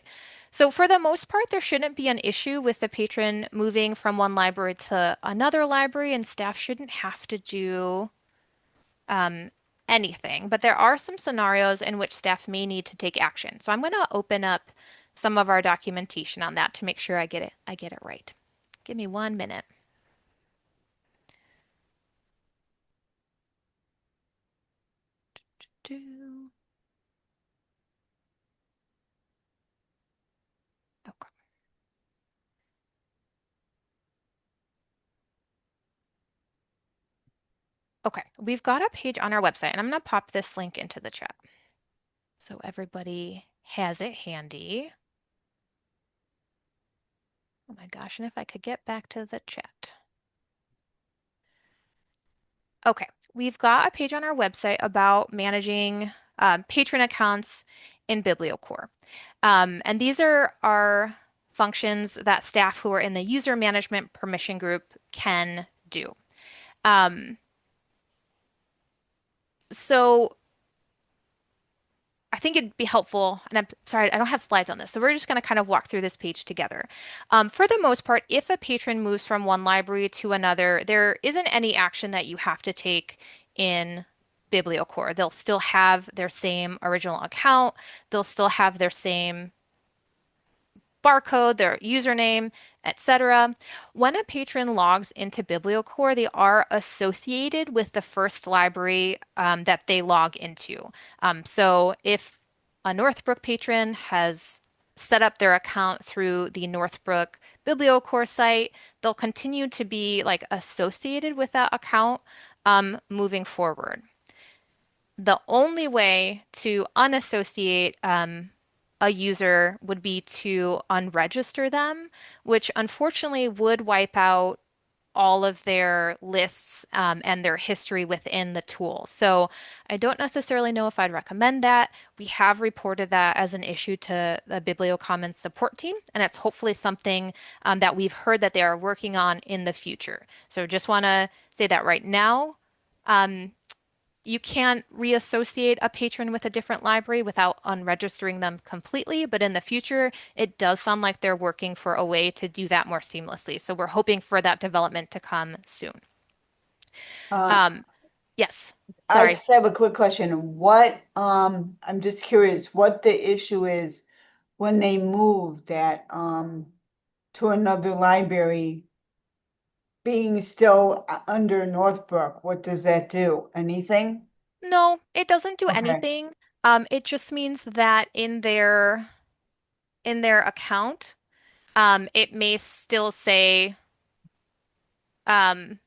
So for the most part, there shouldn't be an issue with the patron moving from one library to another library, and staff shouldn't have to do um, anything. But there are some scenarios in which staff may need to take action. So I'm going to open up some of our documentation on that to make sure I get it right. Give me 1 minute. Okay. Okay, we've got a page on our website, and I'm going to pop this link into the chat so everybody has it handy. Oh my gosh, and if I could get back to the chat. Okay, we've got a page on our website about managing patron accounts in BiblioCore. And these are our functions that staff who are in the user management permission group can do. So I think it'd be helpful, and I'm sorry, I don't have slides on this, so we're just going to kind of walk through this page together. For the most part, if a patron moves from one library to another, there isn't any action that you have to take in BiblioCore. They'll still have their same original account, they'll still have their same barcode, their username, etc. When a patron logs into BiblioCore, they are associated with the first library that they log into. So if a Northbrook patron has set up their account through the Northbrook BiblioCore site, they'll continue to be like associated with that account moving forward. The only way to unassociate a user would be to unregister them, which unfortunately would wipe out all of their lists and their history within the tool. So I don't necessarily know if I'd recommend that. We have reported that as an issue to the BiblioCommons support team, and it's hopefully something that we've heard that they are working on in the future. So just want to say that right now. You can't reassociate a patron with a different library without unregistering them completely, but in the future, it does sound like they're working for a way to do that more seamlessly. So we're hoping for that development to come soon. Yes, I sorry. just have a quick question. I'm just curious what the issue is when they move that, to another library, being still under Northbrook, what does that do? Anything? No, it doesn't do Okay, anything. It just means that in their account, it may still say um,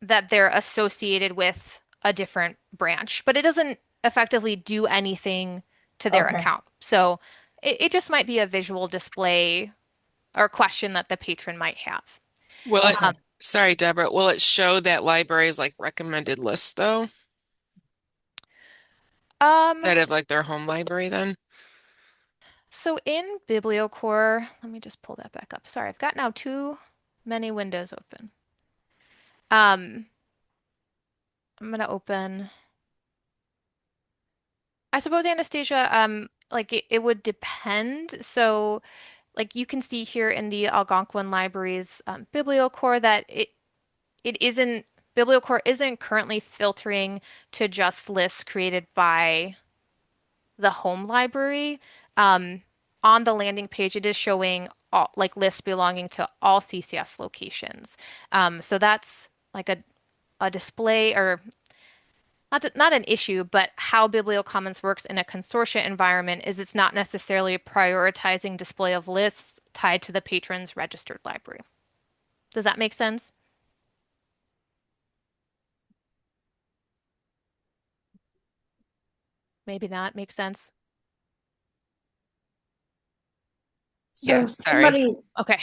that they're associated with a different branch, but it doesn't effectively do anything to their okay. account. So it just might be a visual display or question that the patron might have. Will it, Okay. sorry, Deborah, will it show that libraries like recommended lists though, Um, instead of like their home library then? so in BiblioCore, let me just pull that back up. Sorry, I've got now too many windows open. Um, I'm gonna open. I suppose Anastasia, like it would depend. So like you can see here in the Algonquin Libraries BiblioCore that it isn't BiblioCore isn't currently filtering to just lists created by the home library. Um, on the landing page, it is showing all like lists belonging to all CCS locations. So that's like a display or not an issue, but how BiblioCommons works in a consortia environment is it's not necessarily prioritizing display of lists tied to the patron's registered library. Does that make sense? Maybe not. Make sense? So Yeah, if sorry. Okay.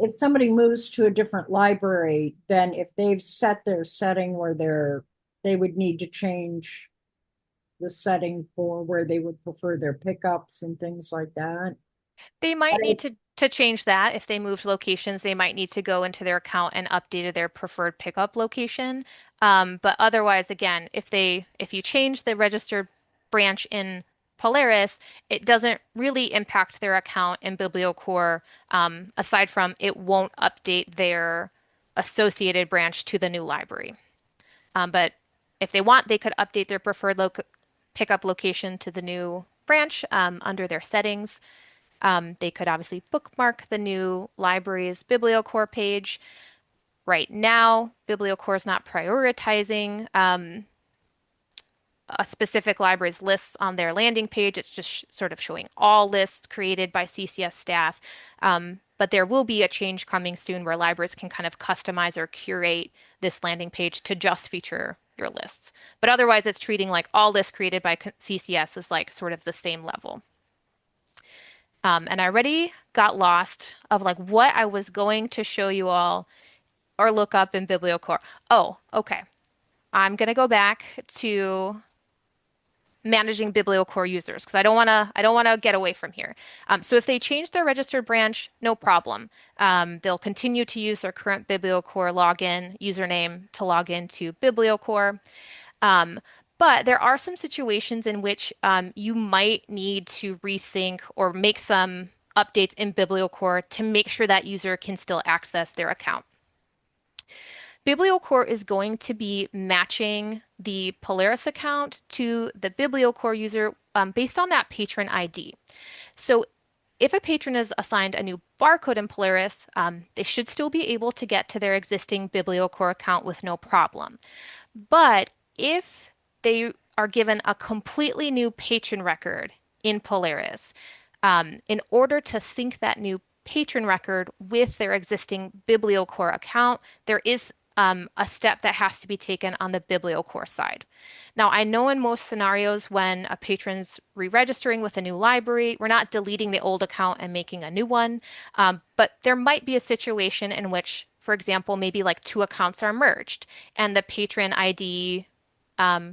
somebody moves to a different library, then if they've set their setting where they would need to change the setting for where they would prefer their pickups and things like that. They might But need to change that if they moved locations. They might need to go into their account and updated their preferred pickup location. But otherwise, again, if you change the registered branch in Polaris, it doesn't really impact their account in BiblioCore, aside from it won't update their associated branch to the new library. But if they want, they could update their preferred pickup location to the new branch under their settings. They could obviously bookmark the new library's BiblioCore page. Right now, BiblioCore is not prioritizing a specific library's lists on their landing page. It's just sort of showing all lists created by CCS staff. But there will be a change coming soon where libraries can kind of customize or curate this landing page to just feature your lists. But otherwise, it's treating like all lists created by CCS as like sort of the same level. And I already got lost of like what I was going to show you all or look up in BiblioCore. Oh, okay. I'm going to go back to managing BiblioCore users because I don't want to get away from here. So if they change their registered branch, no problem. They'll continue to use their current BiblioCore login username to log into BiblioCore. But there are some situations in which you might need to resync or make some updates in BiblioCore to make sure that user can still access their account. BiblioCore is going to be matching the Polaris account to the BiblioCore user based on that patron ID. So if a patron is assigned a new barcode in Polaris, they should still be able to get to their existing BiblioCore account with no problem. But if they are given a completely new patron record in Polaris, in order to sync that new patron record with their existing BiblioCore account, there is a step that has to be taken on the BiblioCore side. Now, I know in most scenarios when a patron's re-registering with a new library, we're not deleting the old account and making a new one, but there might be a situation in which, for example, maybe like two accounts are merged and the patron ID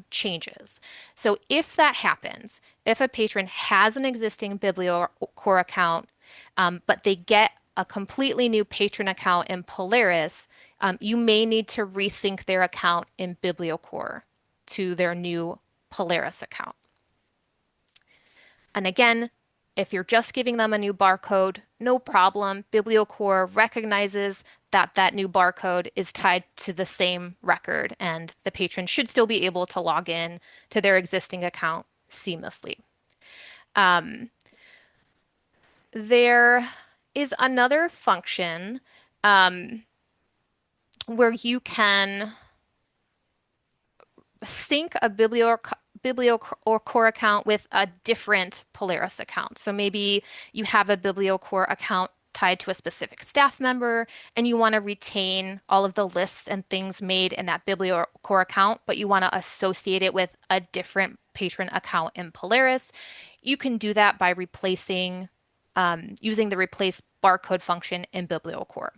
changes. So if that happens, if a patron has an existing BiblioCore account, but they get a completely new patron account in Polaris, you may need to resync their account in BiblioCore to their new Polaris account. And again, if you're just giving them a new barcode, no problem. BiblioCore recognizes that that new barcode is tied to the same record, and the patron should still be able to log in to their existing account seamlessly. There is another function where you can sync a BiblioCore account with a different Polaris account. So maybe you have a BiblioCore account tied to a specific staff member and you want to retain all of the lists and things made in that BiblioCore account, but you want to associate it with a different patron account in Polaris. You can do that by replacing using the replace barcode function in BiblioCore.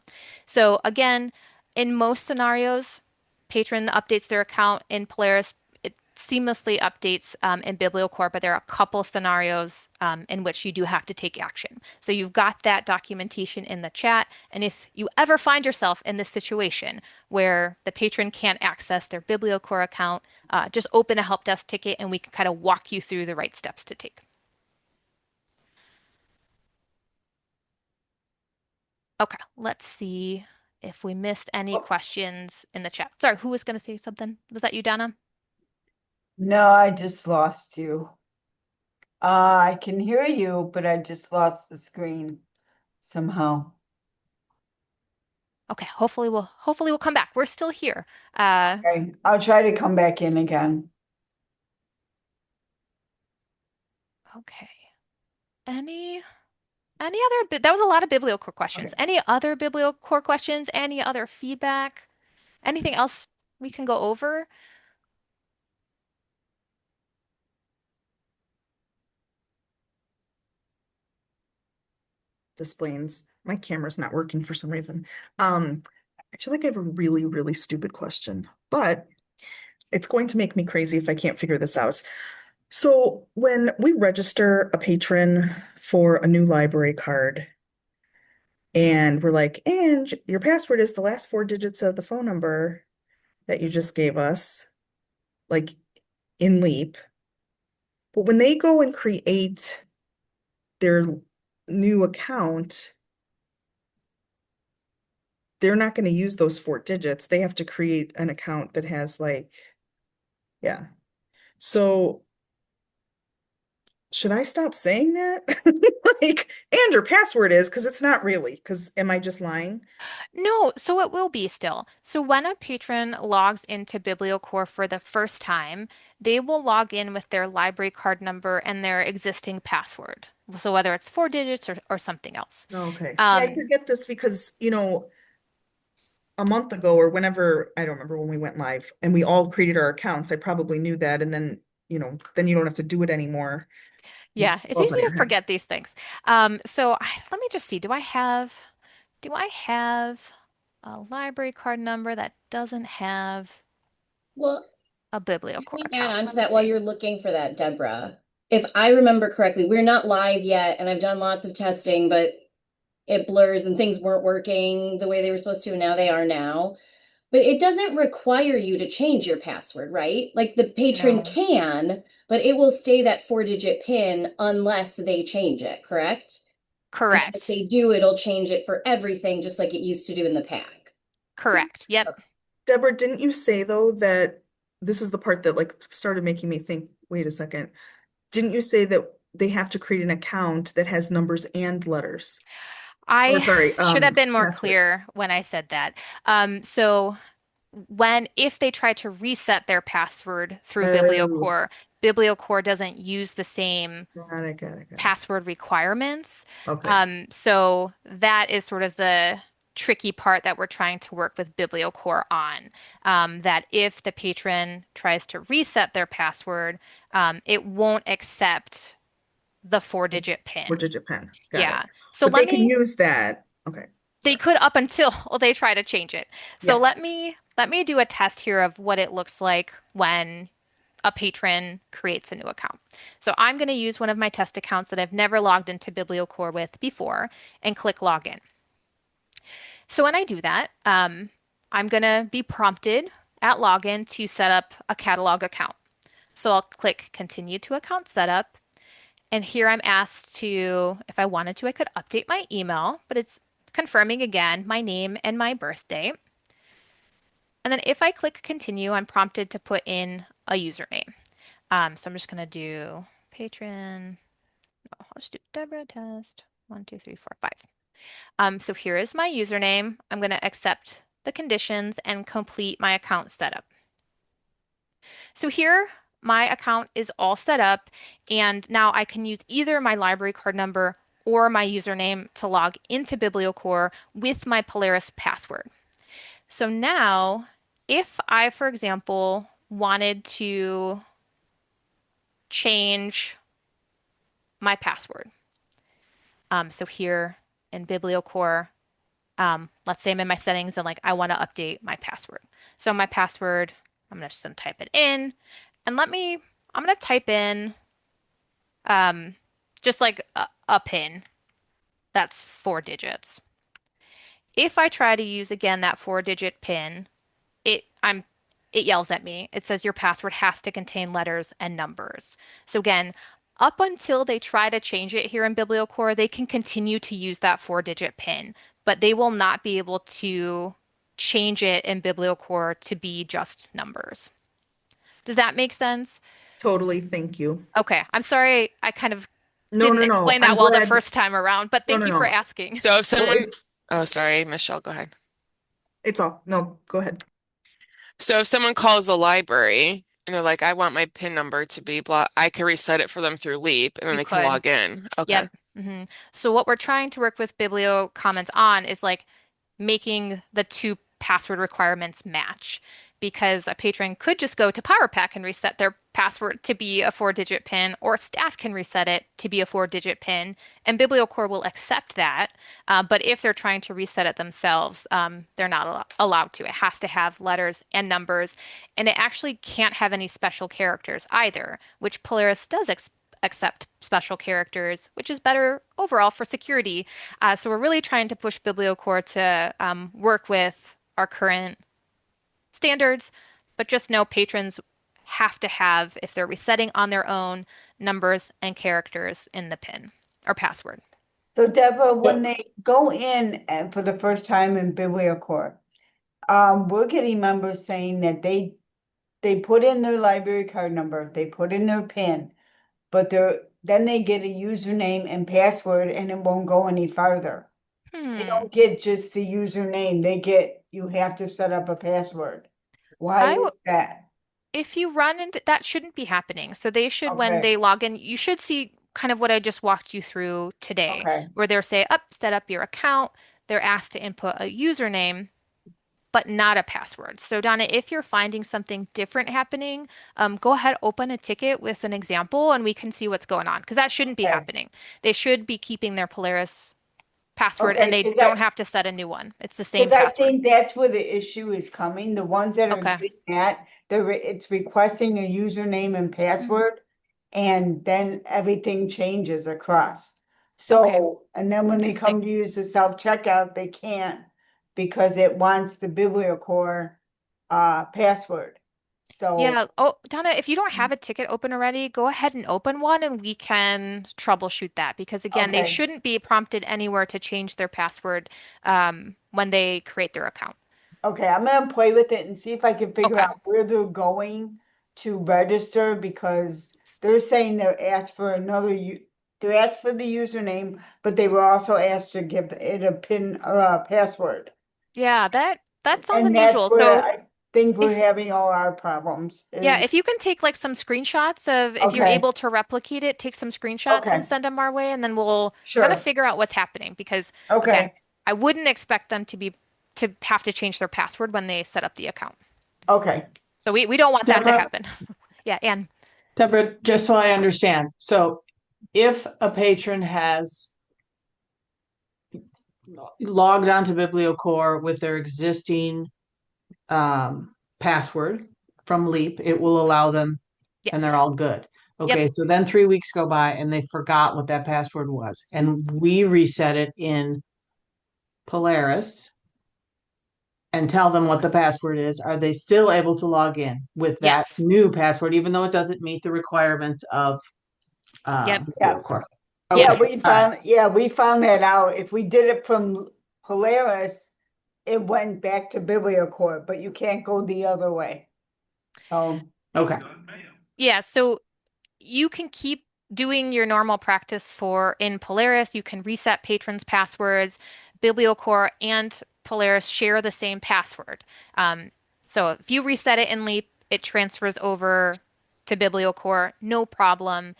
So again, in most scenarios, patron updates their account in Polaris. It seamlessly updates in BiblioCore, but there are a couple scenarios in which you do have to take action. So you've got that documentation in the chat. And if you ever find yourself in this situation where the patron can't access their BiblioCore account, just open a help desk ticket and we can kind of walk you through the right steps to take. Okay, let's see if we missed any questions in the chat. Sorry, who was going to say something? Was that you, Donna? No, I just lost you. I can hear you, but I just lost the screen somehow. Okay, hopefully we'll come back. We're still here. Okay, I'll try to come back in again. Okay. Any other, that was a lot of BiblioCore questions. Okay. Any other BiblioCore questions? Any other feedback? Anything else we can go over? Displays. My camera's not working for some reason. I feel like I have a really, really stupid question, but it's going to make me crazy if I can't figure this out. So when we register a patron for a new library card and we're like, and your password is the last four digits of the phone number that you just gave us, like in Leap. But when they go and create their new account, they're not going to use those four digits. They have to create an account that has like, yeah. So should I stop saying that? Like, and your password is because it's not really, because am I just lying? No, so it will be still. So when a patron logs into BiblioCore for the first time, they will log in with their library card number and their existing password. So whether it's four digits or something else. Okay. See, I Um, forget this because, a month ago or whenever, I don't remember when we went live and we all created our accounts, I probably knew that. And then, then you don't have to do it anymore. It yeah, it's falls easy out of to your head. forget these things. Let me just see. Do I have a library card number that doesn't have Well, a let BiblioCore me add account? on to Let me that while see. you're looking for that, Deborah. If I remember correctly, we're not live yet, and I've done lots of testing, but it blurs and things weren't working the way they were supposed to, and now they are now. But it doesn't require you to change your password, right? Like the patron No. can, but it will stay that 4-digit PIN unless they change it, correct? And then if Correct. they do, it'll change it for everything just like it used to do in the pack. Correct. Yep. Okay. Deborah, didn't you say though that this is the part that like started making me think, wait a second. Didn't you say that they have to create an account that has numbers and letters? Or I sorry, should have been more password. clear when I said that. So if they try to reset their password through Oh, BiblioCore doesn't use the same got it, got it, got it. password requirements. Okay. So that is sort of the tricky part that we're trying to work with BiblioCore on. That if the patron tries to reset their password, it won't accept the four-digit PIN. Four-digit pen. Got it. Yeah. So But they can use that. Okay. they Sorry. could up until they try to change it. So Yeah. let me do a test here of what it looks like when a patron creates a new account. So I'm going to use one of my test accounts that I've never logged into BiblioCore with before and click login. So when I do that, I'm going to be prompted at login to set up a catalog account. So I'll click continue to account setup. And here I'm asked to, if I wanted to, I could update my email, but it's confirming again my name and my birthday. And then if I click continue, I'm prompted to put in a username. So I'm just going to do patron. No, I'll just do Deborah test 1, 2, 3, 4, 5. So here is my username. I'm going to accept the conditions and complete my account setup. So here my account is all set up, and now I can use either my library card number or my username to log into BiblioCore with my Polaris password. So now, if I, for example, wanted to change my password, so here in BiblioCore, let's say I'm in my settings and like I want to update my password. So my password, I'm just gonna type it in, and I'm gonna type in um, just like a pin that's four digits. If I try to use again that four-digit pin, it I'm it yells at me. It says your password has to contain letters and numbers. So again, up until they try to change it here in BiblioCore, they can continue to use that four-digit pin, but they will not be able to change it in BiblioCore to be just numbers. Does that make sense? Totally. Thank you. Okay, I'm sorry I kind of No, didn't no, no. explain I'm that well the glad. first time around, but No, thank no, you for no. asking. So if Well, someone, oh, sorry, Michelle, go ahead. it's all. No, go ahead. So if someone calls a library and they're like, I want my PIN number to be blah, I can reset it for them through Leap and then You they can could. log in. Yep. Okay. So what we're trying to work with Biblio comments on is like making the two password requirements match. because a patron could just go to PowerPack and reset their password to be a 4-digit PIN, or staff can reset it to be a 4-digit PIN, and BiblioCore will accept that. But if they're trying to reset it themselves, they're not allowed to. It has to have letters and numbers, and it actually can't have any special characters either, which Polaris does accept special characters, which is better overall for security. So we're really trying to push BiblioCore to work with our current standards, but just know patrons have to have, if they're resetting on their own, numbers and characters in the PIN or password. So Deborah, when they go in and for the first time in BiblioCore, we're getting members saying that they put in their library card number, they put in their PIN, but then they get a username and password and it won't go any farther. They don't get just the username, you have to set up a password. Why is that? If you run into that, shouldn't be happening. So they should, when Okay. they log in, you should see kind of what I just walked you through today, Okay. where they're say, up, set up your account. They're asked to input a username, but not a password. So Donna, if you're finding something different happening, go ahead, open a ticket with an example, and we can see what's going on because that shouldn't be Okay. happening. They should be keeping their Polaris password, and Okay, they don't have to set a new one. It's the same because I password. think that's where the issue is coming. The ones that are Okay. doing that, it's requesting a username and password, and then everything changes across. Okay. So, and then when they come Interesting. to use the self-checkout, they can't because it wants the BiblioCore password. So, Yeah. Oh, Donna, if you don't have a ticket open already, go ahead and open one and we can troubleshoot that because again, they okay, shouldn't be prompted anywhere to change their password when they create their account. okay, I'm gonna play with it and see if I can figure Okay. out where they're going to register because they're saying they're asked for they're asked for the username, but they were also asked to give it a PIN or a password. Yeah, that sounds And that's unusual. where So I think we're if having all our problems yeah, is if you can take like some screenshots of if you're okay, able to replicate it, take some screenshots and okay, send them our way, and then we'll kind of sure, figure out what's happening because again, okay, I wouldn't expect them to have to change their password when they set up the account. okay. So we don't want that to Deborah, happen. Yeah, and Deborah, just so I understand. So if a patron has logged onto BiblioCore with their existing password from Leap, it will allow them and they're yes. all good. Yep. Okay, so then 3 weeks go by and they forgot what that password was, and we reset it in Polaris and tell them what the password is. Are they still able to log in with that Yes. new password, even though it doesn't meet the requirements of Yep. Yeah. BiblioCore? Yeah, Okay, Yes. all right. we found that out. If we did it from Polaris, it went back to BiblioCore, but you can't go the other way. So, Okay. Yeah, so you can keep doing your normal practice for in Polaris. You can reset patrons' passwords. BiblioCore and Polaris share the same password. Um, so if you reset it in Leap, it transfers over to BiblioCore, no problem.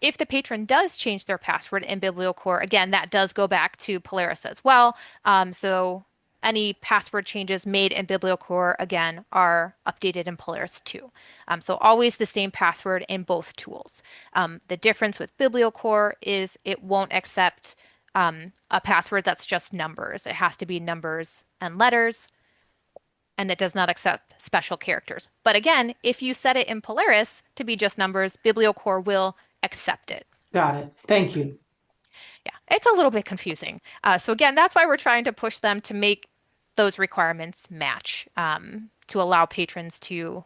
If the patron does change their password in BiblioCore, again, that does go back to Polaris as well. So any password changes made in BiblioCore, again, are updated in Polaris too. So always the same password in both tools. The difference with BiblioCore is it won't accept a password that's just numbers. It has to be numbers and letters, and it does not accept special characters. But again, if you set it in Polaris to be just numbers, BiblioCore will accept it. Got it. Thank you. Yeah, it's a little bit confusing. So again, that's why we're trying to push them to make those requirements match to allow patrons to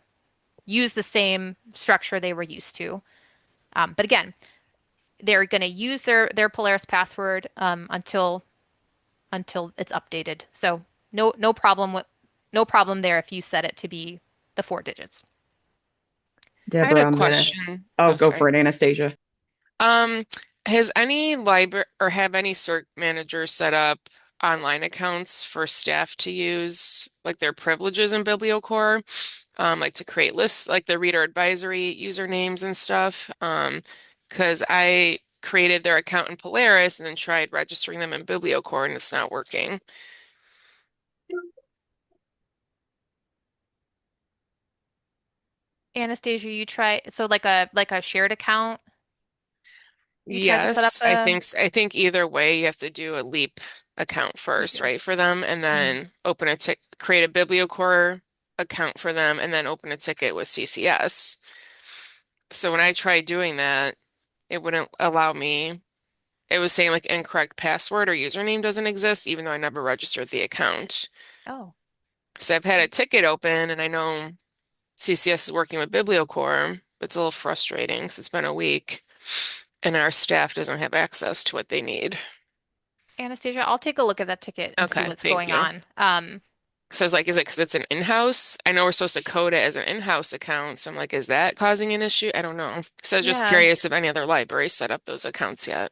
use the same structure they were used to. But again, they're going to use their Polaris password until it's updated. So no problem there if you set it to be the 4 digits. I had Deborah, a I'm gonna. question. Oh, Oh, go for sorry. it, Anastasia. Um, has any library or have any cert managers set up online accounts for staff to use like their privileges in BiblioCore, like to create lists like the reader advisory usernames and stuff? Because I created their account in Polaris and then tried registering them in BiblioCore and it's not working. Anastasia, you try so like a shared account. You tried to set up Yes, a I think either way you have to do a Leap account first, Maybe. right, for them, and Mm. then open a tick create a BiblioCore account for them, and then open a ticket with CCS. So when I tried doing that, it wouldn't allow me. It was saying like incorrect password or username doesn't exist, even though I never registered the account. Oh, So I've had a ticket open, and I know CCS is working with BiblioCore. But it's a little frustrating because it's been a week, and our staff doesn't have access to what they need. Anastasia, I'll take a look at that ticket and see Okay, what's thank going you. on. So I was like, is it because it's an in-house? I know we're supposed to code it as an in-house account. So I'm like, is that causing an issue? I don't know. So I was just Yeah, curious if any other libraries set up those accounts yet.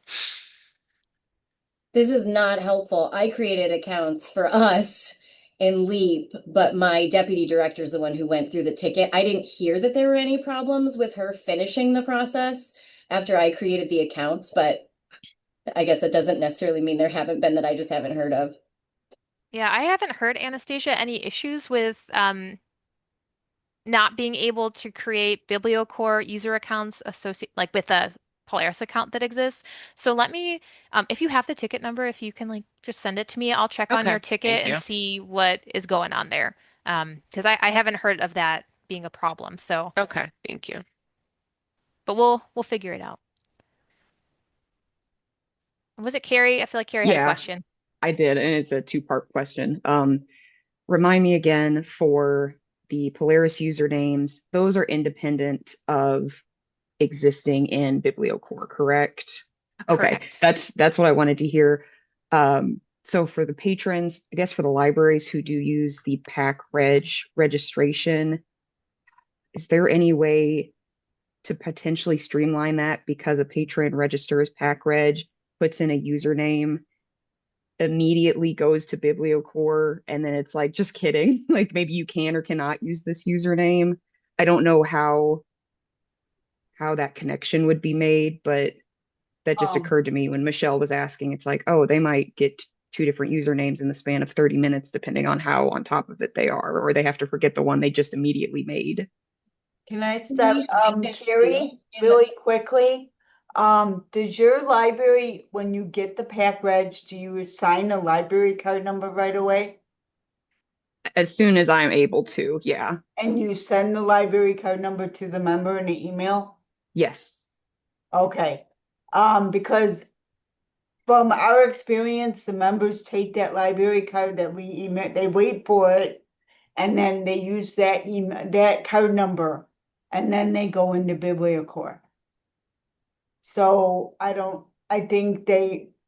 This is not helpful. I created accounts for us in Leap, but my deputy director is the one who went through the ticket. I didn't hear that there were any problems with her finishing the process after I created the accounts, but I guess it doesn't necessarily mean there haven't been that I just haven't heard of. yeah, I haven't heard, Anastasia, any issues with not being able to create BiblioCore user accounts associate like with a Polaris account that exists. So let me, if you have the ticket number, if you can like just send it to me, I'll check on Okay, your ticket thank and you. see what is going on there. Because I haven't heard of that being a problem. So, Okay, thank you. but we'll figure it out. Was it Carrie? I feel like Carrie had a Yeah, question. I did, and it's a two-part question. Remind me again for the Polaris usernames, those are independent of existing in BiblioCore, correct? Okay, Correct. that's what I wanted to hear. So for the patrons, I guess for the libraries who do use the Pack Reg registration, is there any way to potentially streamline that because a patron registers Pack Reg, puts in a username, immediately goes to BiblioCore, and then it's like, just kidding. Like maybe you can or cannot use this username. I don't know how that connection would be made, but that just Oh, occurred to me when Michelle was asking. It's like, oh, they might get two different usernames in the span of 30 minutes, depending on how on top of it they are, or they have to forget the one they just immediately made. can I stop, We make that Carrie, deal in the really quickly? Does your library, when you get the pack reg, do you assign a library card number right away? As soon as I'm able to, yeah. And you send the library card number to the member in an email? Yes. Okay. Because from our experience, the members take that library card that we email, they wait for it, and then they use that email, that card number, and then they go into BiblioCore. So I think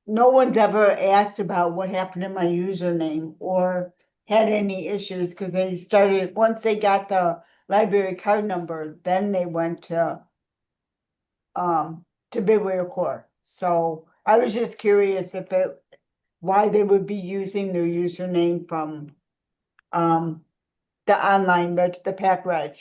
no one's ever asked about what happened to my username or had any issues because they started, once they got the library card number, then they went to BiblioCore. So I was just curious why they would be using their username from um the online, the Pack Reg.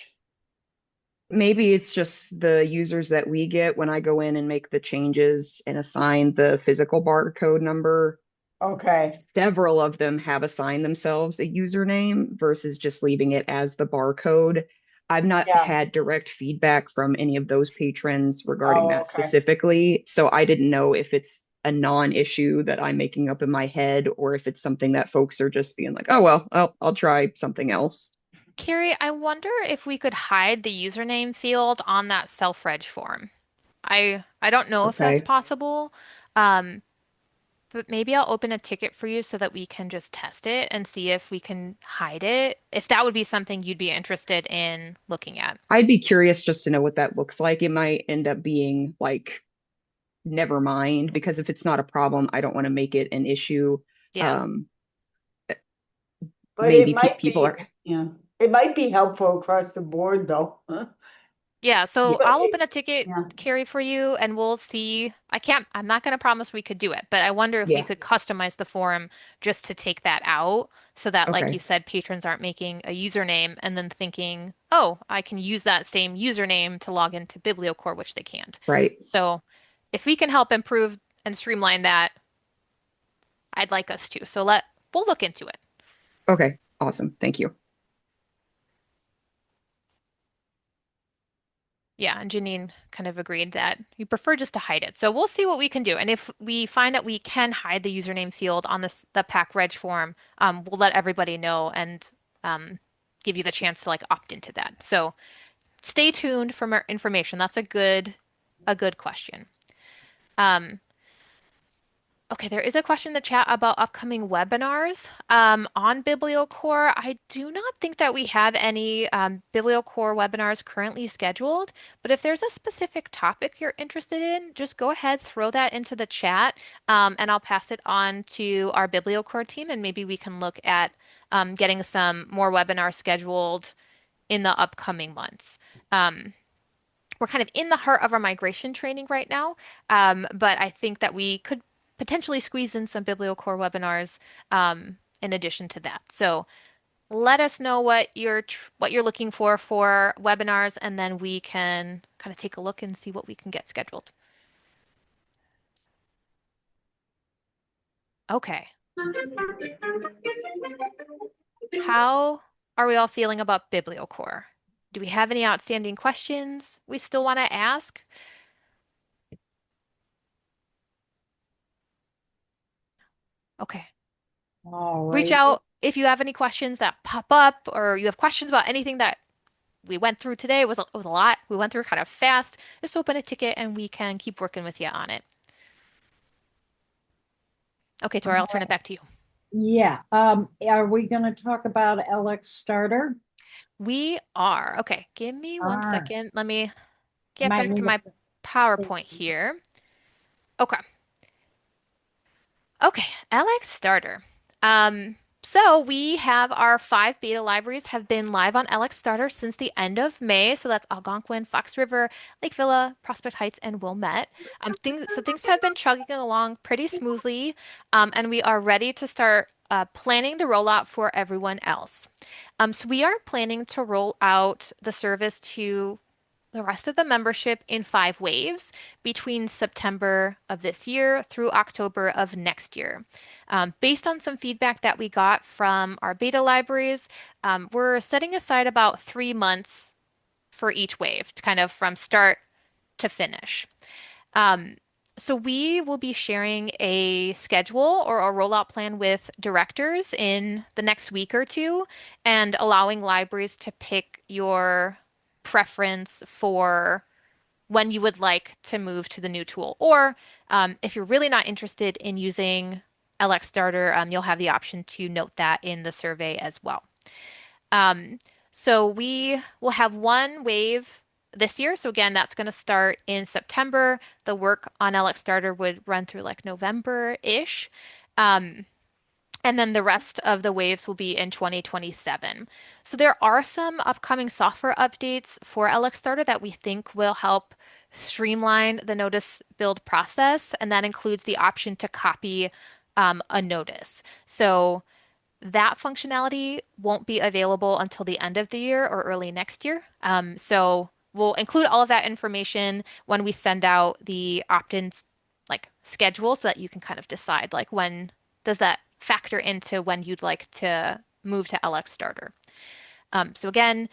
Maybe it's just the users that we get when I go in and make the changes and assign the physical barcode number. Okay, Several of them have assigned themselves a username versus just leaving it as the barcode. I've not yeah. had direct feedback from any of those patrons regarding Oh, that okay. specifically. So I didn't know if it's a non-issue that I'm making up in my head or if it's something that folks are just being like, oh, well, I'll try something else. Carrie, I wonder if we could hide the username field on that self-reg form. I don't know if that's Okay. possible. Um, but maybe I'll open a ticket for you so that we can just test it and see if we can hide it. If that would be something you'd be interested in looking at. I'd be curious just to know what that looks like. It might end up being like, never mind, because if it's not a problem, I don't want to make it an issue. Yeah. Um, But maybe people are, yeah, it might be helpful across the board though. Yeah, so But I'll open a ticket, yeah, Carrie, for you, and we'll see. I'm not going to promise we could do it, but I wonder if we yeah, could customize the form just to take that out so that, like you okay, said, patrons aren't making a username and then thinking, oh, I can use that same username to log into BiblioCore, which they can't. right. So if we can help improve and streamline that, I'd like us to. We'll look into it. Okay, awesome. Thank you. Yeah, and Janine kind of agreed that you prefer just to hide it. So we'll see what we can do. And if we find that we can hide the username field on the pack reg form, we'll let everybody know and um, give you the chance to like opt into that. So stay tuned for more information. That's a good question. Um, Okay, there is a question in the chat about upcoming webinars on BiblioCore. I do not think that we have any BiblioCore webinars currently scheduled, but if there's a specific topic you're interested in, just go ahead, throw that into the chat, and I'll pass it on to our BiblioCore team, and maybe we can look at getting some more webinars scheduled in the upcoming months. We're kind of in the heart of our migration training right now, but I think that we could potentially squeeze in some BiblioCore webinars in addition to that. So let us know what you're looking for webinars, and then we can kind of take a look and see what we can get scheduled. Okay. How are we all feeling about BiblioCore? Do we have any outstanding questions we still want to ask? Okay. All Reach right. out if you have any questions that pop up or you have questions about anything that we went through today. It was a lot. We went through kind of fast. Just open a ticket and we can keep working with you on it. Okay, Tori, I'll turn it back to you. Yeah. Are we going to talk about LX Starter? We are. Okay, give me All one right. second. Let me get Might back to need my PowerPoint here. Okay. Okay, LX Starter. So we have our 5 beta libraries have been live on LX Starter since the end of May. So that's Algonquin, Fox River, Lake Villa, Prospect Heights, and Wilmette. Things have been chugging along pretty smoothly, and we are ready to start planning the rollout for everyone else. So we are planning to roll out the service to the rest of the membership in 5 waves between September of this year through October of next year. Based on some feedback that we got from our beta libraries, we're setting aside about 3 months for each wave, kind of from start to finish. Um, so we will be sharing a schedule or a rollout plan with directors in the next week or two and allowing libraries to pick your preference for when you would like to move to the new tool. Or if you're really not interested in using LX Starter, you'll have the option to note that in the survey as well. So we will have one wave this year. So again, that's going to start in September. The work on LX Starter would run through like November-ish. And then the rest of the waves will be in 2027. So there are some upcoming software updates for LX Starter that we think will help streamline the notice build process, and that includes the option to copy a notice. So that functionality won't be available until the end of the year or early next year. So we'll include all of that information when we send out the opt-ins like schedule so that you can kind of decide like when does that factor into when you'd like to move to LX Starter. So again,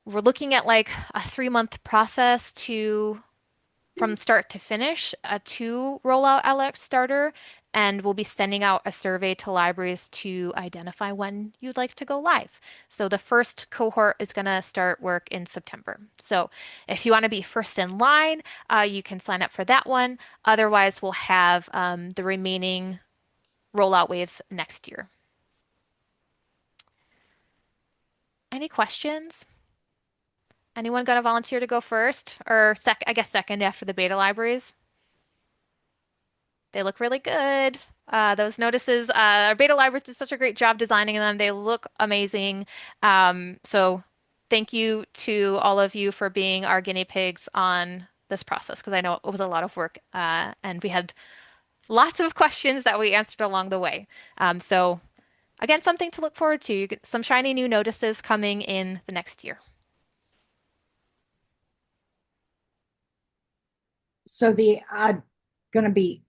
we're looking at like a 3-month process to from start to finish to roll out LX Starter, and we'll be sending out a survey to libraries to identify when you'd like to go live. So the first cohort is going to start work in September. So if you want to be first in line, you can sign up for that one. Otherwise, we'll have the remaining rollout waves next year. Any questions? Anyone going to volunteer to go first or I guess second after the beta libraries? They look really good. Those notices, our beta libraries did such a great job designing them. They look amazing. So thank you to all of you for being our guinea pigs on this process because I know it was a lot of work and we had lots of questions that we answered along the way. So again, something to look forward to. You get some shiny new notices coming in the next year. So I'm going to be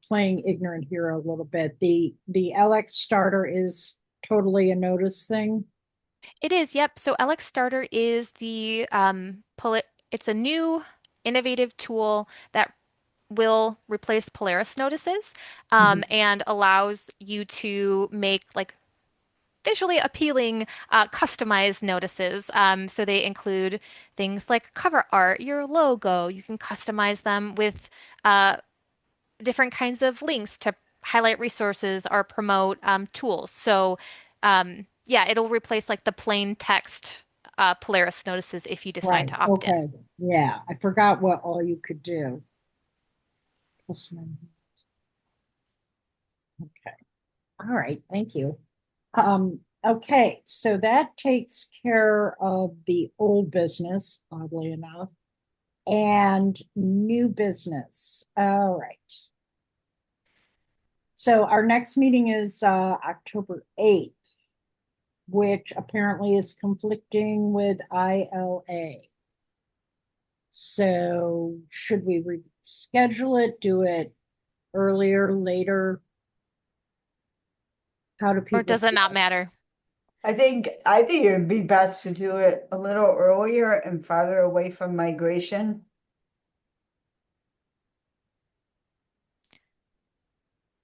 playing ignorant here a little bit. The LX Starter is totally a notice thing. It is, yep. So LX Starter is the It's a new innovative tool that will replace Polaris notices and allows you to make like visually appealing, customized notices. So they include things like cover art, your logo. You can customize them with uh, different kinds of links to highlight resources or promote tools. So yeah, it'll replace like the plain text Polaris notices if you decide Right, to opt in. okay, yeah, I forgot what all you could do. Okay, all right, thank you. Okay, so that takes care of the old business, oddly enough, and new business. All right. So our next meeting is October 8th, which apparently is conflicting with ILA. So should we reschedule it, do it earlier, later? How do Or people does it not feel? matter? I think it would be best to do it a little earlier and farther away from migration.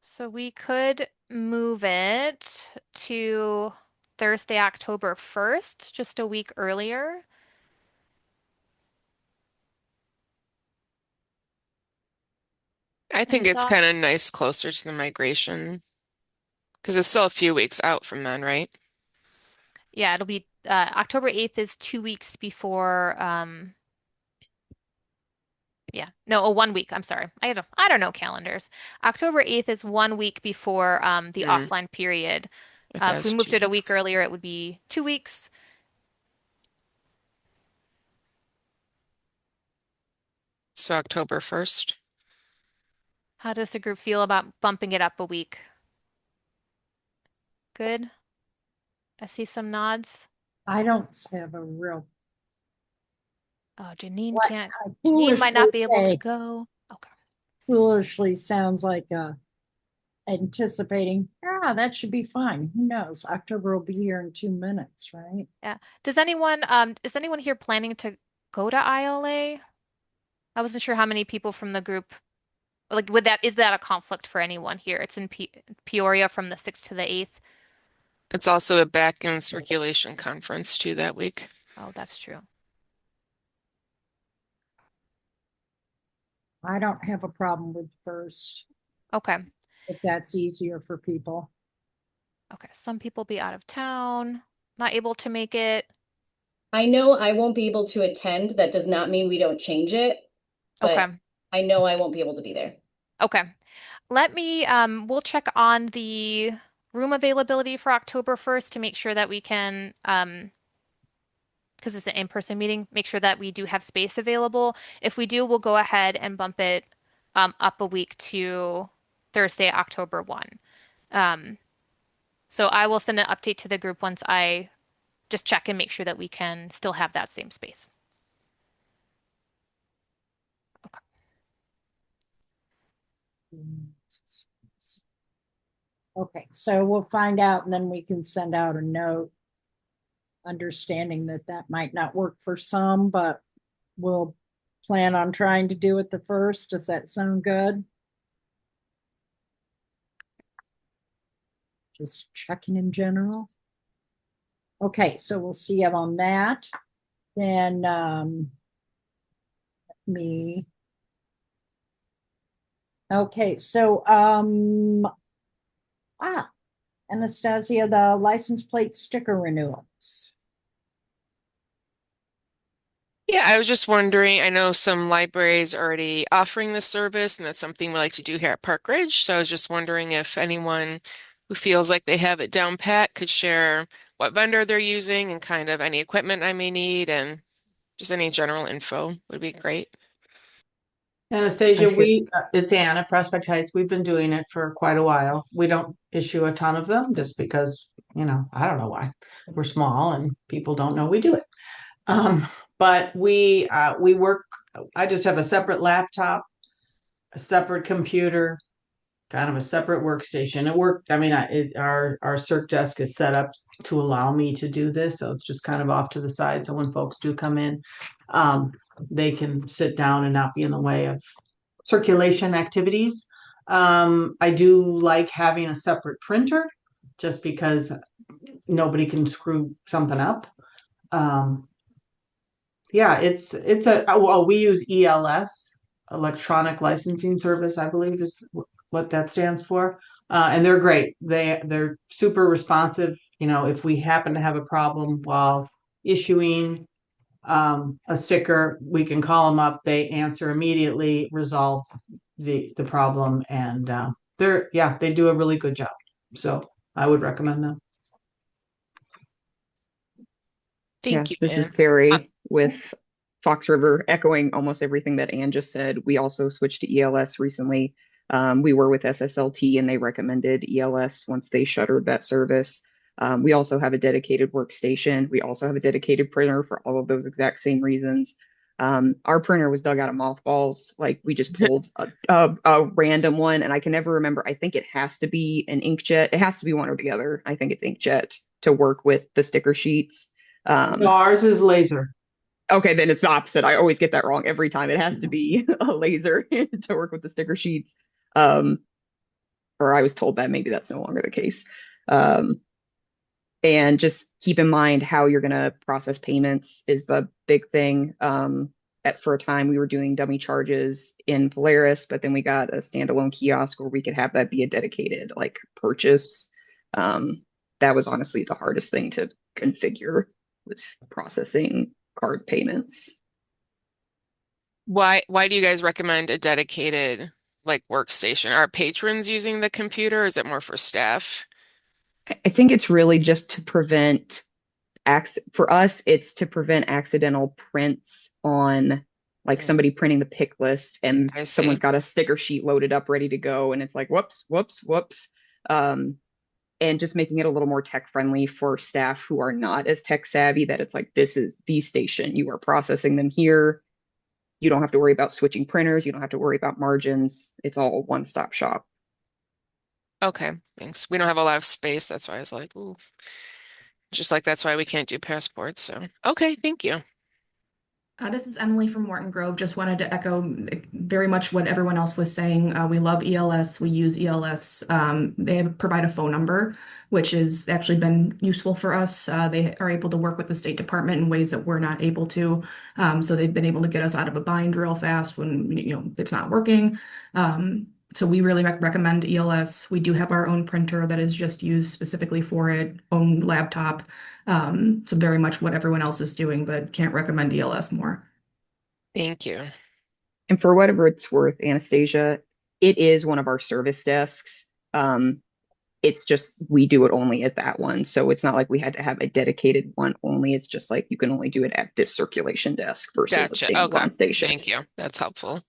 So we could move it to Thursday, October 1st, just a week earlier. I Any think it's thoughts? kind of nice closer to the migration because it's still a few weeks out from then, right? Yeah, it'll be October 8th is 2 weeks before yeah. No, 1 week. I'm sorry. I don't know calendars. October 8th is 1 week before the Mm, offline period. I thought it If we was moved two it a week weeks. earlier, it would be 2 weeks. So October 1st. How does the group feel about bumping it up a week? Good. I see some nods. I don't have a real, Oh, Janine what can't. I Janine might foolishly not be able to say, go. Okay. foolishly sounds like anticipating, that should be fine. Who knows? October will be here in 2 minutes, right? Yeah. Is anyone here planning to go to ILA? I wasn't sure how many people from the group, like, is that a conflict for anyone here? It's in Peoria from the 6th to the 8th. It's also a back end circulation conference too that week. Oh, that's true. I don't have a problem with first, Okay. if that's easier for people. Okay. Some people be out of town, not able to make it. I know I won't be able to attend. That does not mean we don't change it, but Okay. I know I won't be able to be there. Okay. We'll check on the room availability for October 1st to make sure that we can, because it's an in-person meeting, make sure that we do have space available. If we do, we'll go ahead and bump it up a week to Thursday, October 1. Um, so I will send an update to the group once I just check and make sure that we can still have that same space. Okay. Okay, so we'll find out and then we can send out a note, understanding that that might not work for some, but we'll plan on trying to do it the first. Does that sound good? Just checking in general. Okay, so we'll see you on that. Then me. Okay, so Anastasia, the license plate sticker renewals. Yeah, I was just wondering, I know some libraries are already offering this service, and that's something we like to do here at Park Ridge. So I was just wondering if anyone who feels like they have it down pat could share what vendor they're using and kind of any equipment I may need and just any general info would be great. Anastasia, I feel it's Ann at Prospect Heights. We've been doing it for quite a while. We don't issue a ton of them just because, I don't know why. We're small and people don't know we do it. But we work, I just have a separate laptop, a separate computer, kind of a separate workstation. It worked. I mean, our circ desk is set up to allow me to do this, so it's just kind of off to the side. So when folks do come in, they can sit down and not be in the way of circulation activities. I do like having a separate printer just because nobody can screw something up. Yeah, well, we use ELS, Electronic Licensing Service, I believe is what that stands for. And they're great. They're super responsive. You know, if we happen to have a problem while issuing a sticker, we can call them up. They answer immediately, resolve the problem, and they do a really good job. So I would recommend them. Thank you, This is Ann. Carrie with Fox River, echoing almost everything that Ann just said. We also switched to ELS recently. We were with SSLT and they recommended ELS once they shuttered that service. We also have a dedicated workstation. We also have a dedicated printer for all of those exact same reasons. Our printer was dug out of mothballs. Like we just pulled a random one, and I can never remember. I think it has to be an inkjet. It has to be one or the other. I think it's inkjet to work with the sticker sheets. No, ours is laser. Okay, then it's the opposite. I always get that wrong every time. It has to be a laser to work with the sticker sheets. Or I was told that maybe that's no longer the case. And just keep in mind how you're going to process payments is the big thing. For a time, we were doing dummy charges in Polaris, but then we got a standalone kiosk where we could have that be a dedicated like purchase. That was honestly the hardest thing to configure, was processing card payments. Why do you guys recommend a dedicated like workstation? Are patrons using the computer? Is it more for staff? I think it's really just to prevent for us, it's to prevent accidental prints on like somebody printing the pick list and I someone's see. got a sticker sheet loaded up ready to go and it's like whoops, whoops, whoops. And just making it a little more tech friendly for staff who are not as tech savvy, that it's like, this is the station. You are processing them here. You don't have to worry about switching printers. You don't have to worry about margins. It's all a one-stop shop. Okay, thanks. We don't have a lot of space. That's why I was like, ooh. Just like that's why we can't do passports. So, okay, thank you. This is Emily from Morton Grove. Just wanted to echo very much what everyone else was saying. We love ELS. We use ELS. They provide a phone number, which has actually been useful for us. They are able to work with the State Department in ways that we're not able to. So they've been able to get us out of a bind real fast when it's not working. So we really recommend ELS. We do have our own printer that is just used specifically for it, own laptop. So very much what everyone else is doing, but can't recommend ELS more. Thank you. And for whatever it's worth, Anastasia, it is one of our service desks. It's just we do it only at that one. So it's not like we had to have a dedicated one only. It's just like you can only do it at this circulation desk versus a Gotcha. Okay. standalone station. Thank you. That's helpful.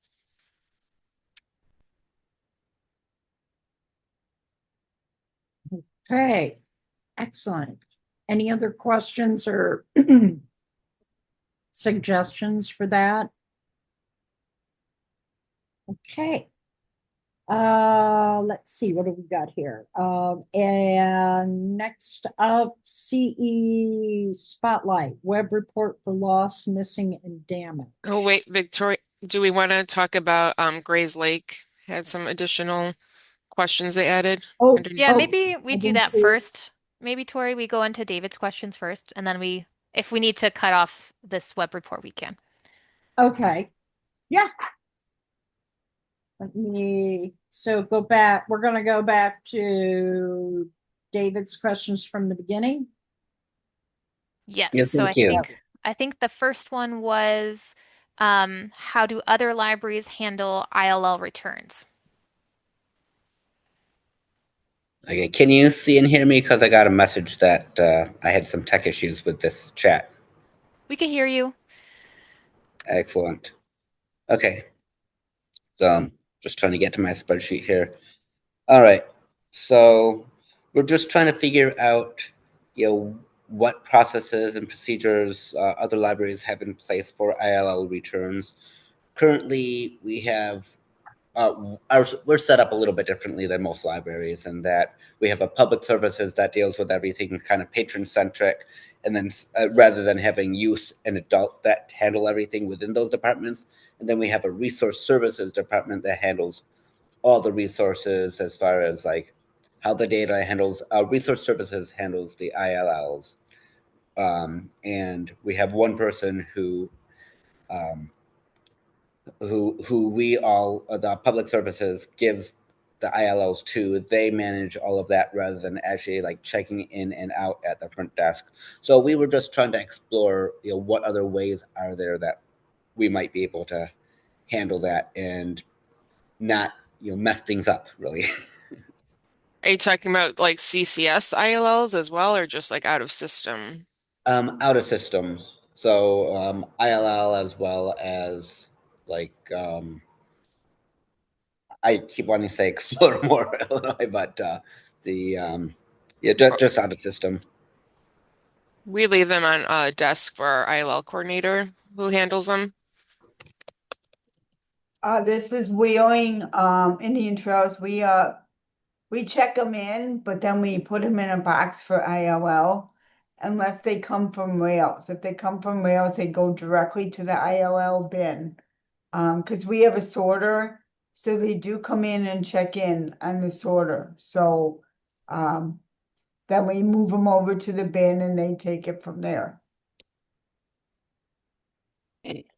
Okay, excellent. Any other questions or suggestions for that? Okay. Let's see, what have we got here? And next up, CE Spotlight, web report for lost, missing, and damage. Oh, wait, Victoria, do we want to talk about Gray's Lake had some additional questions they added? Oh, Yeah, oh, maybe we I do didn't that see it. first. Maybe, Tori, we go into David's questions first, and then if we need to cut off this web report, we can. Okay, yeah. Go back. We're going to go back to David's questions from the beginning. Yes. Yes, So thank you. I think the first one was how do other libraries handle ILL returns? Okay, can you see and hear me? Because I got a message that I had some tech issues with this chat. We can hear you. Excellent. Okay. So I'm just trying to get to my spreadsheet here. All right. So we're just trying to figure out, what processes and procedures other libraries have in place for ILL returns. Currently, we have we're set up a little bit differently than most libraries in that we have a public services that deals with everything kind of patron centric, and then rather than having youth and adult that handle everything within those departments, and then we have a resource services department that handles all the resources as far as like how the data handles. Resource services handles the ILLs, and we have one person um, who we all the public services gives the ILLs to. They manage all of that rather than actually like checking in and out at the front desk. So we were just trying to explore, what other ways are there that we might be able to handle that and not, mess things up really. Are you talking about like CCS ILLs as well, or just like out of system? Out of systems. So ILL as well as like I keep wanting to say explore more Illinois, but the yeah, just out of system. We leave them on a desk for our ILL coordinator who handles them. This is Wheeling, Indian Trails. We check them in, but then we put them in a box for ILL unless they come from rails. If they come from rails, they go directly to the ILL bin. Because we have a sorter, so they do come in and check in on the sorter. So then we move them over to the bin and they take it from there.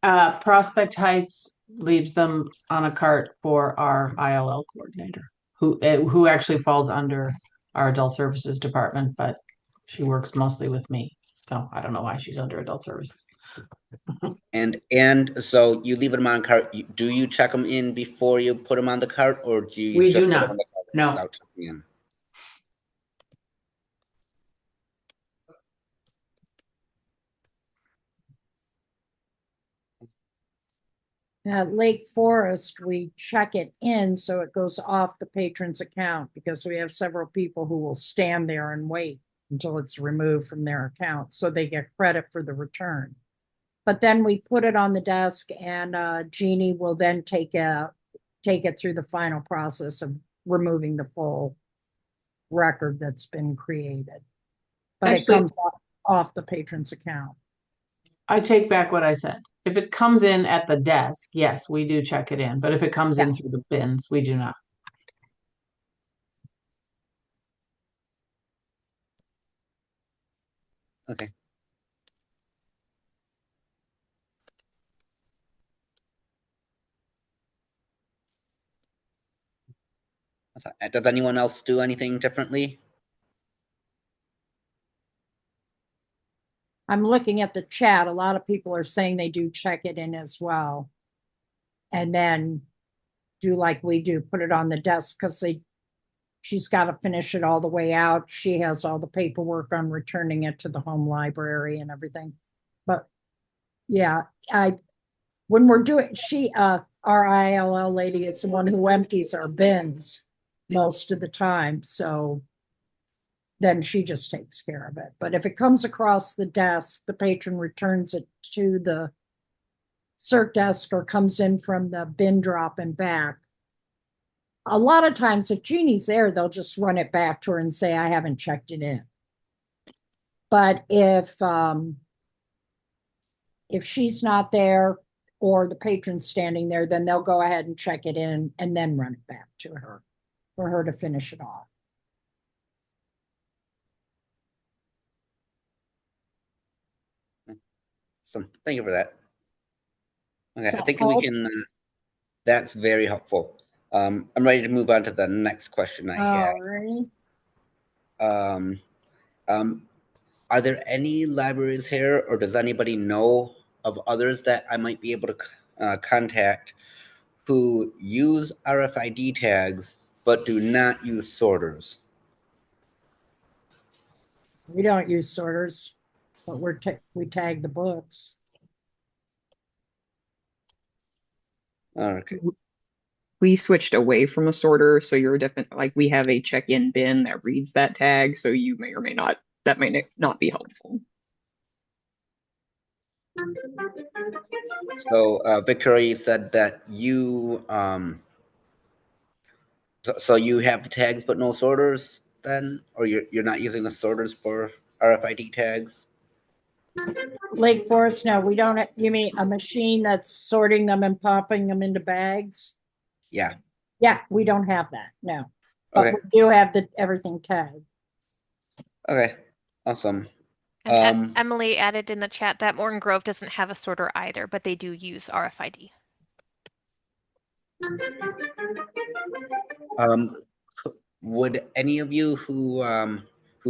Prospect Heights leaves them on a cart for our ILL coordinator, who actually falls under our adult services department, but she works mostly with me. So I don't know why she's under adult services. And so you leave them on cart. Do you check them in before you put them on the cart, or do you We just do put them not. on the cart No. without checking in? At Lake Forest, we check it in so it goes off the patron's account because we have several people who will stand there and wait until it's removed from their account so they get credit for the return. But then we put it on the desk and Jeannie will then take it through the final process of removing the full record that's been created. But it Actually, comes off the patron's account. I take back what I said. If it comes in at the desk, yes, we do check it in. But if it comes in through the bins, we do not. Okay. Does anyone else do anything differently? I'm looking at the chat. A lot of people are saying they do check it in as well. And then do like we do, put it on the desk because she's got to finish it all the way out. She has all the paperwork on returning it to the home library and everything. But yeah, when we're doing our ILL lady is the one who empties our bins most of the time. So then she just takes care of it. But if it comes across the desk, the patron returns it to the cert desk or comes in from the bin drop and back. A lot of times, if Jeannie's there, they'll just run it back to her and say, I haven't checked it in. But if she's not there or the patron's standing there, then they'll go ahead and check it in and then run it back to her for her to finish it off. So thank you for that. Okay, So I think we can. That's very helpful. I'm ready to move on to the next question I had. Alrighty. Are there any libraries here, or does anybody know of others that I might be able to contact who use RFID tags but do not use sorters? We don't use sorters, but we tag the books. Okay. We switched away from a sorter, so you're definitely like we have a check-in bin that reads that tag, so you may or may not, that may not be helpful. So Victoria, you said that you So you have the tags but no sorters then, or you're not using the sorters for RFID tags? Lake Forest, no, we don't, you mean a machine that's sorting them and popping them into bags? Yeah. Yeah, we don't have that, no. But Okay. we do have everything tagged. Okay. Awesome. And Emily added in the chat that Morton Grove doesn't have a sorter either, but they do use RFID. Would any of you who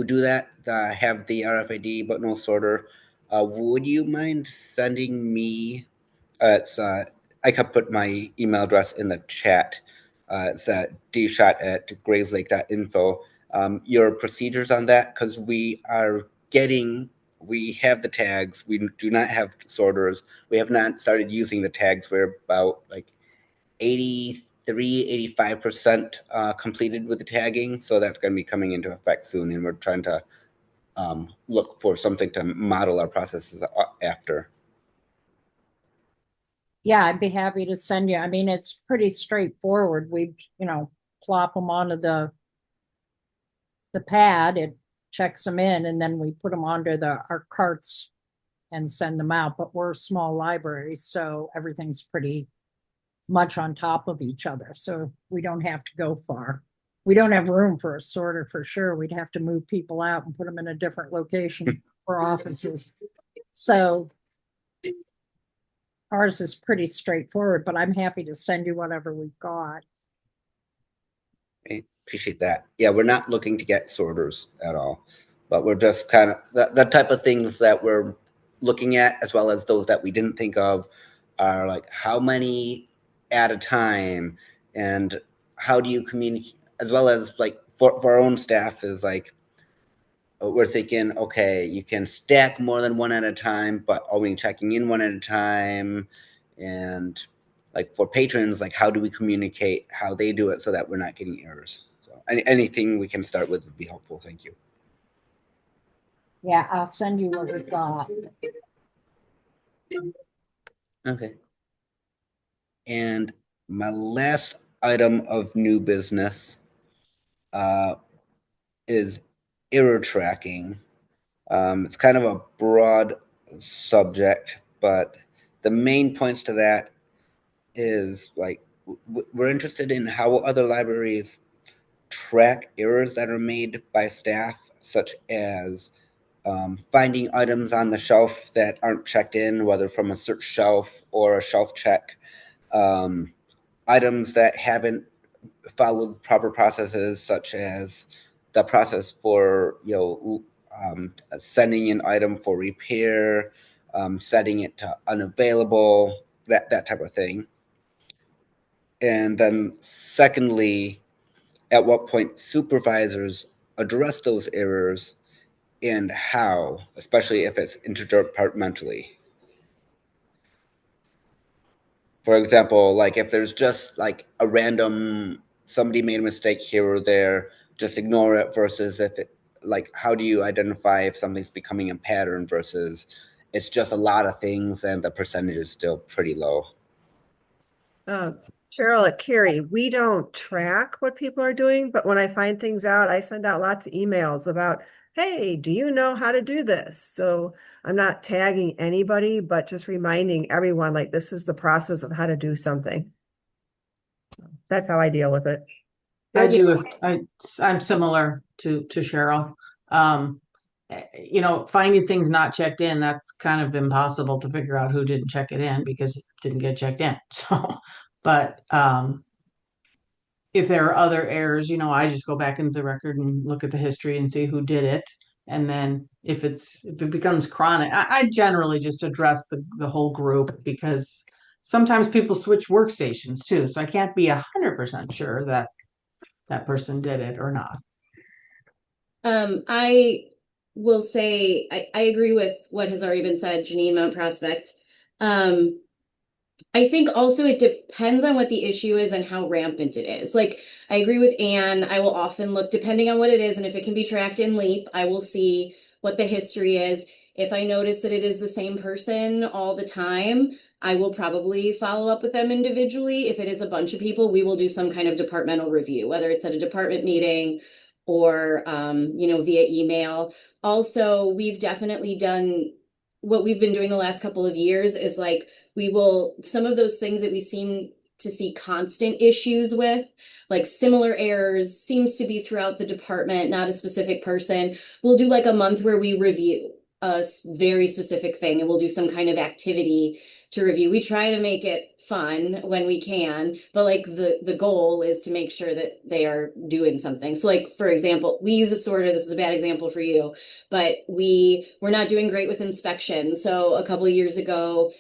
do that have the RFID but no sorter? Would you mind sending me? It's I could put my email address in the chat. It's dshot@grayslake.info. Your procedures on that, because we have the tags. We do not have sorters. We have not started using the tags. We're about like 85% completed with the tagging. So that's going to be coming into effect soon. And we're trying to look for something to model our processes after. Yeah, I'd be happy to send you. I mean, it's pretty straightforward. We, plop them onto the pad, it checks them in, and then we put them onto our carts and send them out. But we're a small library, so everything's pretty much on top of each other. So we don't have to go far. We don't have room for a sorter for sure. We'd have to move people out and put them in a different location for offices. So ours is pretty straightforward, but I'm happy to send you whatever we've got. I appreciate that. Yeah, we're not looking to get sorters at all, but we're just kind of the type of things that we're looking at, as well as those that we didn't think of, are like how many at a time, and how do you communicate, as well as like for our own staff is like, we're thinking, okay, you can stack more than one at a time, but are we checking in one at a time? And like for patrons, like how do we communicate how they do it so that we're not getting errors? So anything we can start with would be helpful. Thank you. Yeah, I'll send you what we've got. Okay. And my last item of new business is error tracking. It's kind of a broad subject, but the main points to that is like we're interested in how other libraries track errors that are made by staff, such as finding items on the shelf that aren't checked in, whether from a search shelf or a shelf check, items that haven't followed proper processes, such as the process for sending an item for repair, setting it to unavailable, that type of thing. And then secondly, at what point supervisors address those errors and how, especially if it's interdepartmentally. For example, like if there's just like a random, somebody made a mistake here or there, just ignore it, versus if it, like, how do you identify if something's becoming a pattern versus it's just a lot of things and the percentage is still pretty low? Cheryl at Carey, we don't track what people are doing, but when I find things out, I send out lots of emails about, hey, do you know how to do this? So I'm not tagging anybody, but just reminding everyone, like, this is the process of how to do something. That's how I deal with it. I'm similar to Cheryl. Finding things not checked in, that's kind of impossible to figure out who didn't check it in because it didn't get checked in. So, but if there are other errors, I just go back into the record and look at the history and see who did it. And then if it becomes chronic, I generally just address the whole group, because sometimes people switch workstations too. So I can't be 100% sure that that person did it or not. I will say I agree with what has already been said, Janine, Mount Prospect. I think also it depends on what the issue is and how rampant it is. Like, I agree with Anne. I will often look, depending on what it is, and if it can be tracked in LEAP, I will see what the history is. If I notice that it is the same person all the time, I will probably follow up with them individually. If it is a bunch of people, we will do some kind of departmental review, whether it's at a department meeting or via email. Also, we've definitely done what we've been doing the last couple of years is like we will some of those things that we seem to see constant issues with, like similar errors, seems to be throughout the department, not a specific person. We'll do like a month where we review a very specific thing and we'll do some kind of activity to review. We try to make it fun when we can, but like the goal is to make sure that they are doing something. So like for example, we use a sorter. This is a bad example for you, but we're not doing great with inspection. So a couple of years ago,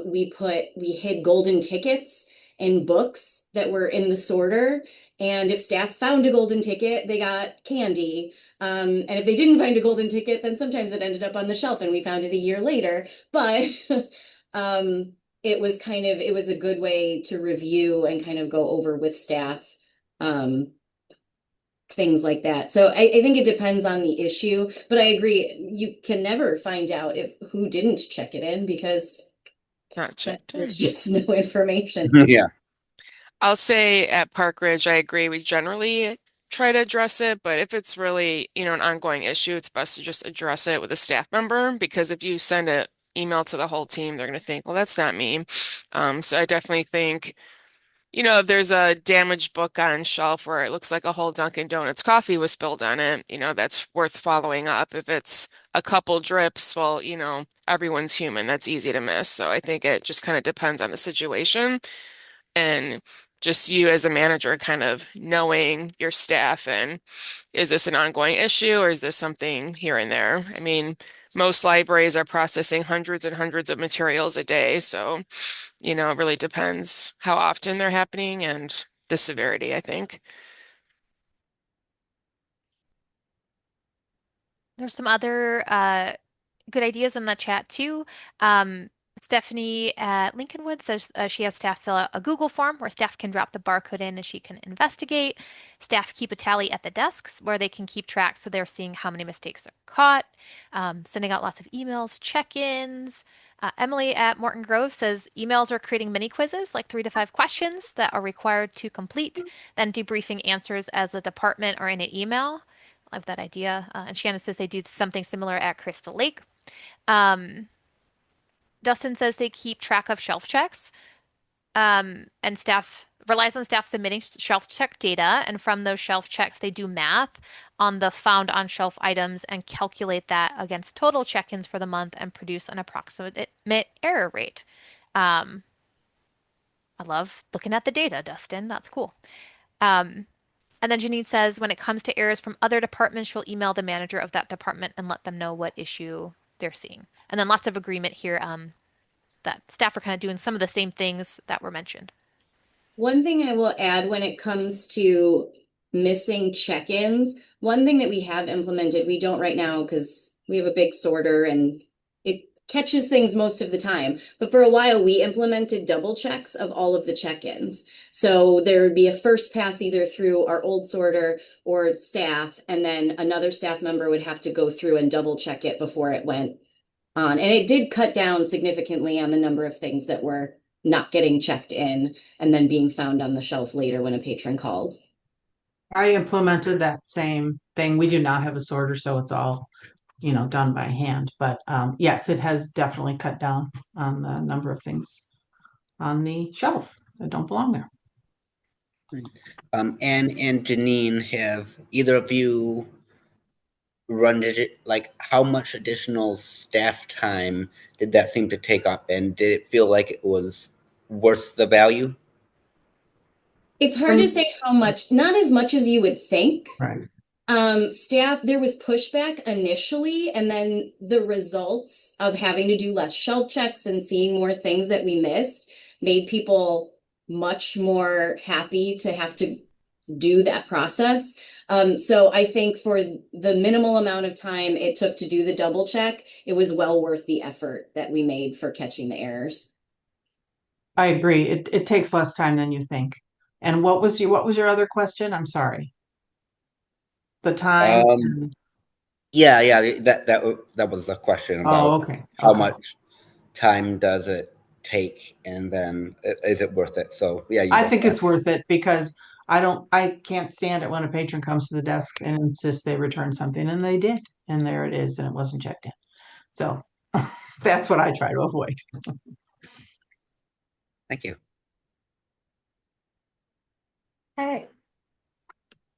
we hid golden tickets in books that were in the sorter. And if staff found a golden ticket, they got candy. And if they didn't find a golden ticket, then sometimes it ended up on the shelf and we found it a year later. But it was a good way to review and kind of go over with staff things like that. So I think it depends on the issue, but I agree, you can never find out who didn't check it in because Not checked in. there's just no information. Yeah. I'll say at Park Ridge, I agree. We generally try to address it, but if it's really, an ongoing issue, it's best to just address it with a staff member because if you send an email to the whole team, they're going to think, well, that's not me. So I definitely think, if there's a damaged book on shelf where it looks like a whole Dunkin' Donuts coffee was spilled on it, that's worth following up. If it's a couple drips, well, everyone's human. That's easy to miss. So I think it just kind of depends on the situation and just you as a manager kind of knowing your staff and is this an ongoing issue or is this something here and there? I mean, most libraries are processing hundreds and hundreds of materials a day, so it really depends how often they're happening and the severity, I think. There's some other good ideas in the chat too. Stephanie at Lincolnwood says she has staff fill out a Google form where staff can drop the barcode in and she can investigate. Staff keep a tally at the desks where they can keep track so they're seeing how many mistakes are caught. Sending out lots of emails, check-ins. Emily at Morton Grove says emails are creating mini quizzes, like 3 to 5 questions that are required to complete, then debriefing answers as a department or in an email. I love that idea. And Shannon says they do something similar at Crystal Lake. Dustin says they keep track of shelf checks, and staff relies on staff submitting shelf check data. And from those shelf checks, they do math on the found on shelf items and calculate that against total check-ins for the month and produce an approximate error rate. I love looking at the data, Dustin. That's cool. And then Janine says when it comes to errors from other departments, she'll email the manager of that department and let them know what issue they're seeing. And then lots of agreement here that staff are kind of doing some of the same things that were mentioned. One thing I will add when it comes to missing check-ins, one thing that we have implemented, we don't right now because we have a big sorter and it catches things most of the time. But for a while, we implemented double checks of all of the check-ins. So there would be a first pass either through our old sorter or staff, and then another staff member would have to go through and double check it before it went on. And it did cut down significantly on the number of things that were not getting checked in and then being found on the shelf later when a patron called. I implemented that same thing. We do not have a sorter, so it's all, done by hand. But yes, it has definitely cut down on the number of things on the shelf that don't belong there. And Janine, have either of you run it, like how much additional staff time did that seem to take up, and did it feel like it was worth the value? It's hard to say how much, not as much as you would think. Right. Staff, there was pushback initially, and then the results of having to do less shelf checks and seeing more things that we missed made people much more happy to have to do that process. So I think for the minimal amount of time it took to do the double check, it was well worth the effort that we made for catching the errors. I agree. It takes less time than you think. And what was your other question? I'm sorry. The time. Yeah, that was the question Oh, about okay. how Okay. much time does it take, and then is it worth it? So yeah, you I go think ahead. it's worth it because I can't stand it when a patron comes to the desk and insists they return something, and they did, and there it is, and it wasn't checked in. So that's what I try to avoid. Thank you. Okay.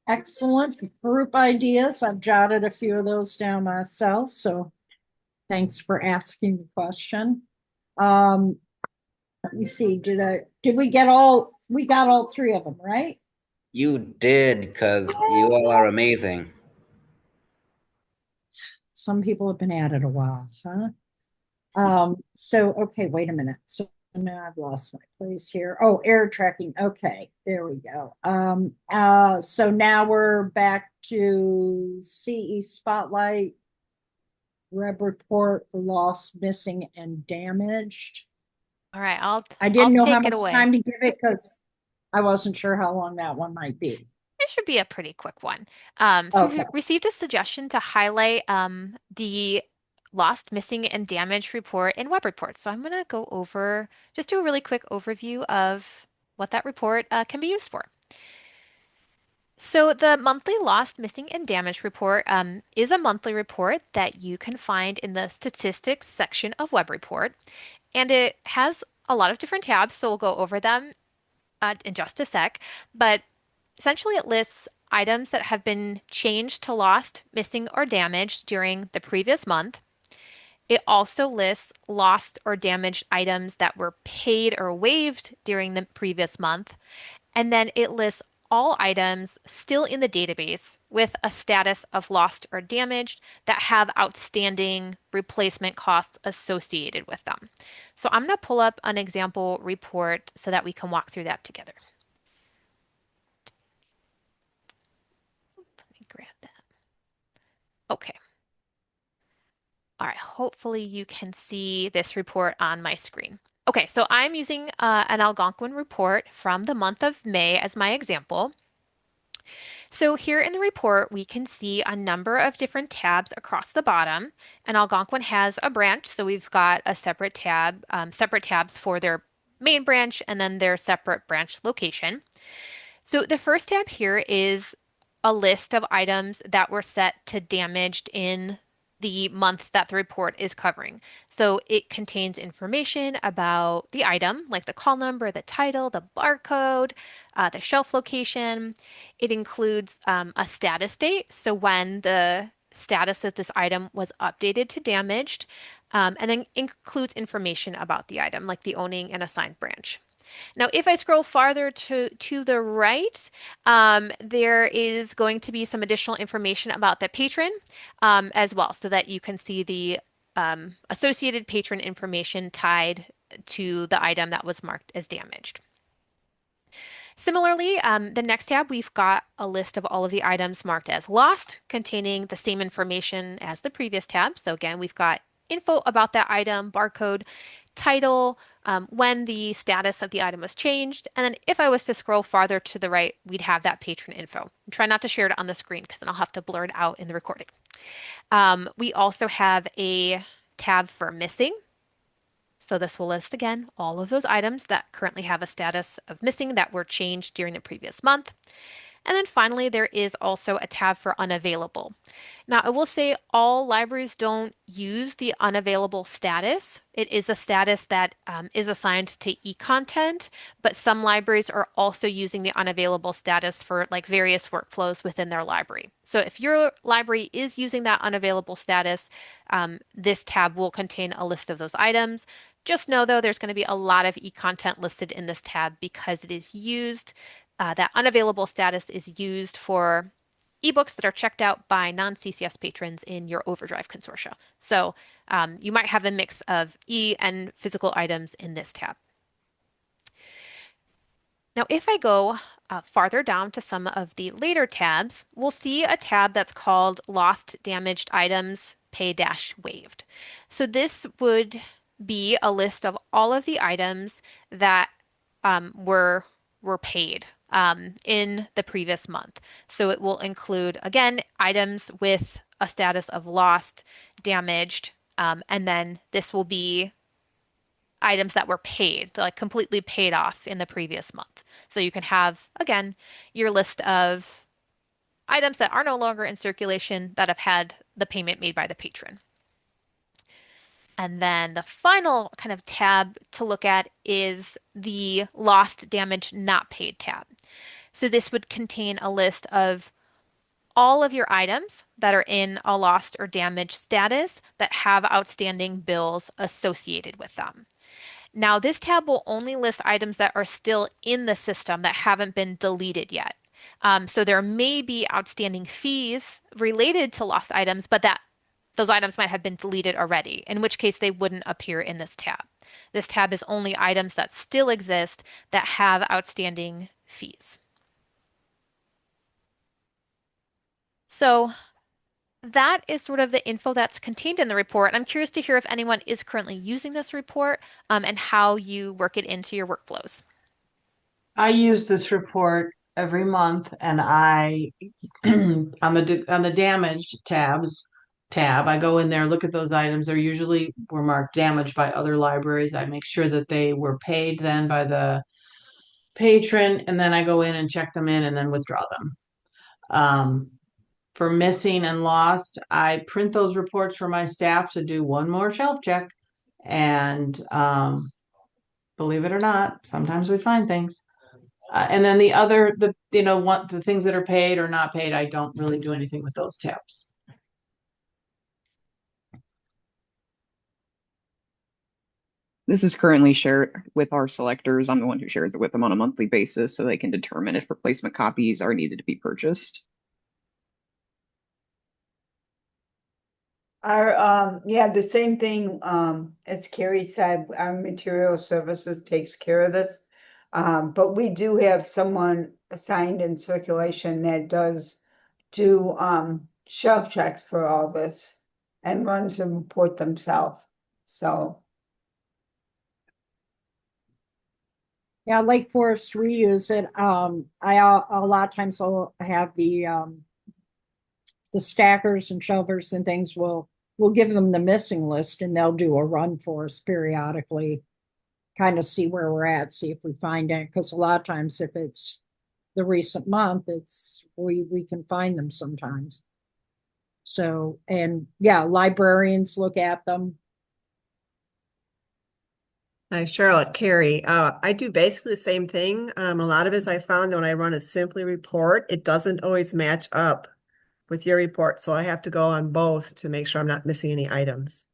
Excellent group ideas. I've jotted a few of those down myself, so thanks for asking the question. Let me see, did we got all three of them, right? You did, because you all are amazing. Some people have been at it a while, huh? So, okay, wait a minute. So now I've lost my place here. Oh, air tracking. Okay, there we go. So now we're back to CE Spotlight, Web report for lost, missing, and damaged. All right, I I'll didn't know how take it much away. time to give it because I wasn't sure how long that one might be. It should be a pretty quick one. So we Okay. received a suggestion to highlight the lost, missing, and damaged report in web reports. So I'm going to go over, just do a really quick overview of what that report can be used for. So the monthly lost, missing, and damaged report is a monthly report that you can find in the statistics section of web report. And it has a lot of different tabs, so we'll go over them in just a sec. But essentially, it lists items that have been changed to lost, missing, or damaged during the previous month. It also lists lost or damaged items that were paid or waived during the previous month. And then it lists all items still in the database with a status of lost or damaged that have outstanding replacement costs associated with them. So I'm going to pull up an example report so that we can walk through that together. Let me grab that. Okay. All right, hopefully you can see this report on my screen. Okay, so I'm using an Algonquin report from the month of May as my example. So here in the report, we can see a number of different tabs across the bottom, and Algonquin has a branch, so we've got a separate tab, separate tabs for their main branch and then their separate branch location. So the first tab here is a list of items that were set to damaged in the month that the report is covering. So it contains information about the item, like the call number, the title, the barcode, the shelf location. It includes a status date, so when the status of this item was updated to damaged, and then includes information about the item, like the owning and assigned branch. Now, if I scroll farther to the right, there is going to be some additional information about the patron as well, so that you can see the associated patron information tied to the item that was marked as damaged. Similarly, the next tab, we've got a list of all of the items marked as lost, containing the same information as the previous tab. So again, we've got info about that item, barcode, title, when the status of the item was changed. And then if I was to scroll farther to the right, we'd have that patron info. Try not to share it on the screen because then I'll have to blur it out in the recording. We also have a tab for missing. So this will list again all of those items that currently have a status of missing that were changed during the previous month. And then finally, there is also a tab for unavailable. Now, I will say all libraries don't use the unavailable status. It is a status that is assigned to e-content, but some libraries are also using the unavailable status for like various workflows within their library. So if your library is using that unavailable status, this tab will contain a list of those items. Just know though, there's going to be a lot of e-content listed in this tab because it is used that unavailable status is used for ebooks that are checked out by non-CCS patrons in your Overdrive consortia. So you might have a mix of e and physical items in this tab. Now, if I go farther down to some of the later tabs, we'll see a tab that's called Lost Damaged Items Pay-Waived. So this would be a list of all of the items that were paid in the previous month. So it will include, again, items with a status of lost, damaged, and then this will be items that were paid, like completely paid off in the previous month. So you can have, again, your list of items that are no longer in circulation that have had the payment made by the patron. And then the final kind of tab to look at is the lost, damaged, not paid tab. So this would contain a list of all of your items that are in a lost or damaged status that have outstanding bills associated with them. Now, this tab will only list items that are still in the system that haven't been deleted yet. So there may be outstanding fees related to lost items, but those items might have been deleted already, in which case they wouldn't appear in this tab. This tab is only items that still exist that have outstanding fees. So that is sort of the info that's contained in the report. I'm curious to hear if anyone is currently using this report and how you work it into your workflows. I use this report every month, and I on the damaged tab, I go in there, look at those items. They're usually were marked damaged by other libraries. I make sure that they were paid then by the patron, and then I go in and check them in and then withdraw them. For missing and lost, I print those reports for my staff to do one more shelf check. And believe it or not, sometimes we find things. And then the things that are paid or not paid, I don't really do anything with those tabs. This is currently shared with our selectors. I'm the one who shares it with them on a monthly basis so they can determine if replacement copies are needed to be purchased. Yeah, the same thing, as Carrie said, our material services takes care of this. But we do have someone assigned in circulation that does do, shelf checks for all this and runs the report themselves, so. Yeah, Lake Forest, we use it. A lot of times I'll have the stackers and shelvers and things we'll give them the missing list and they'll do a run for us periodically, kind of see where we're at, see if we find it. Because a lot of times if it's the recent month, we can find them sometimes. So, and yeah, librarians look at them. Hi, Charlotte, Carrie. I do basically the same thing. A lot of it I found when I run a Simply report, it doesn't always match up with your report. So I have to go on both to make sure I'm not missing any items.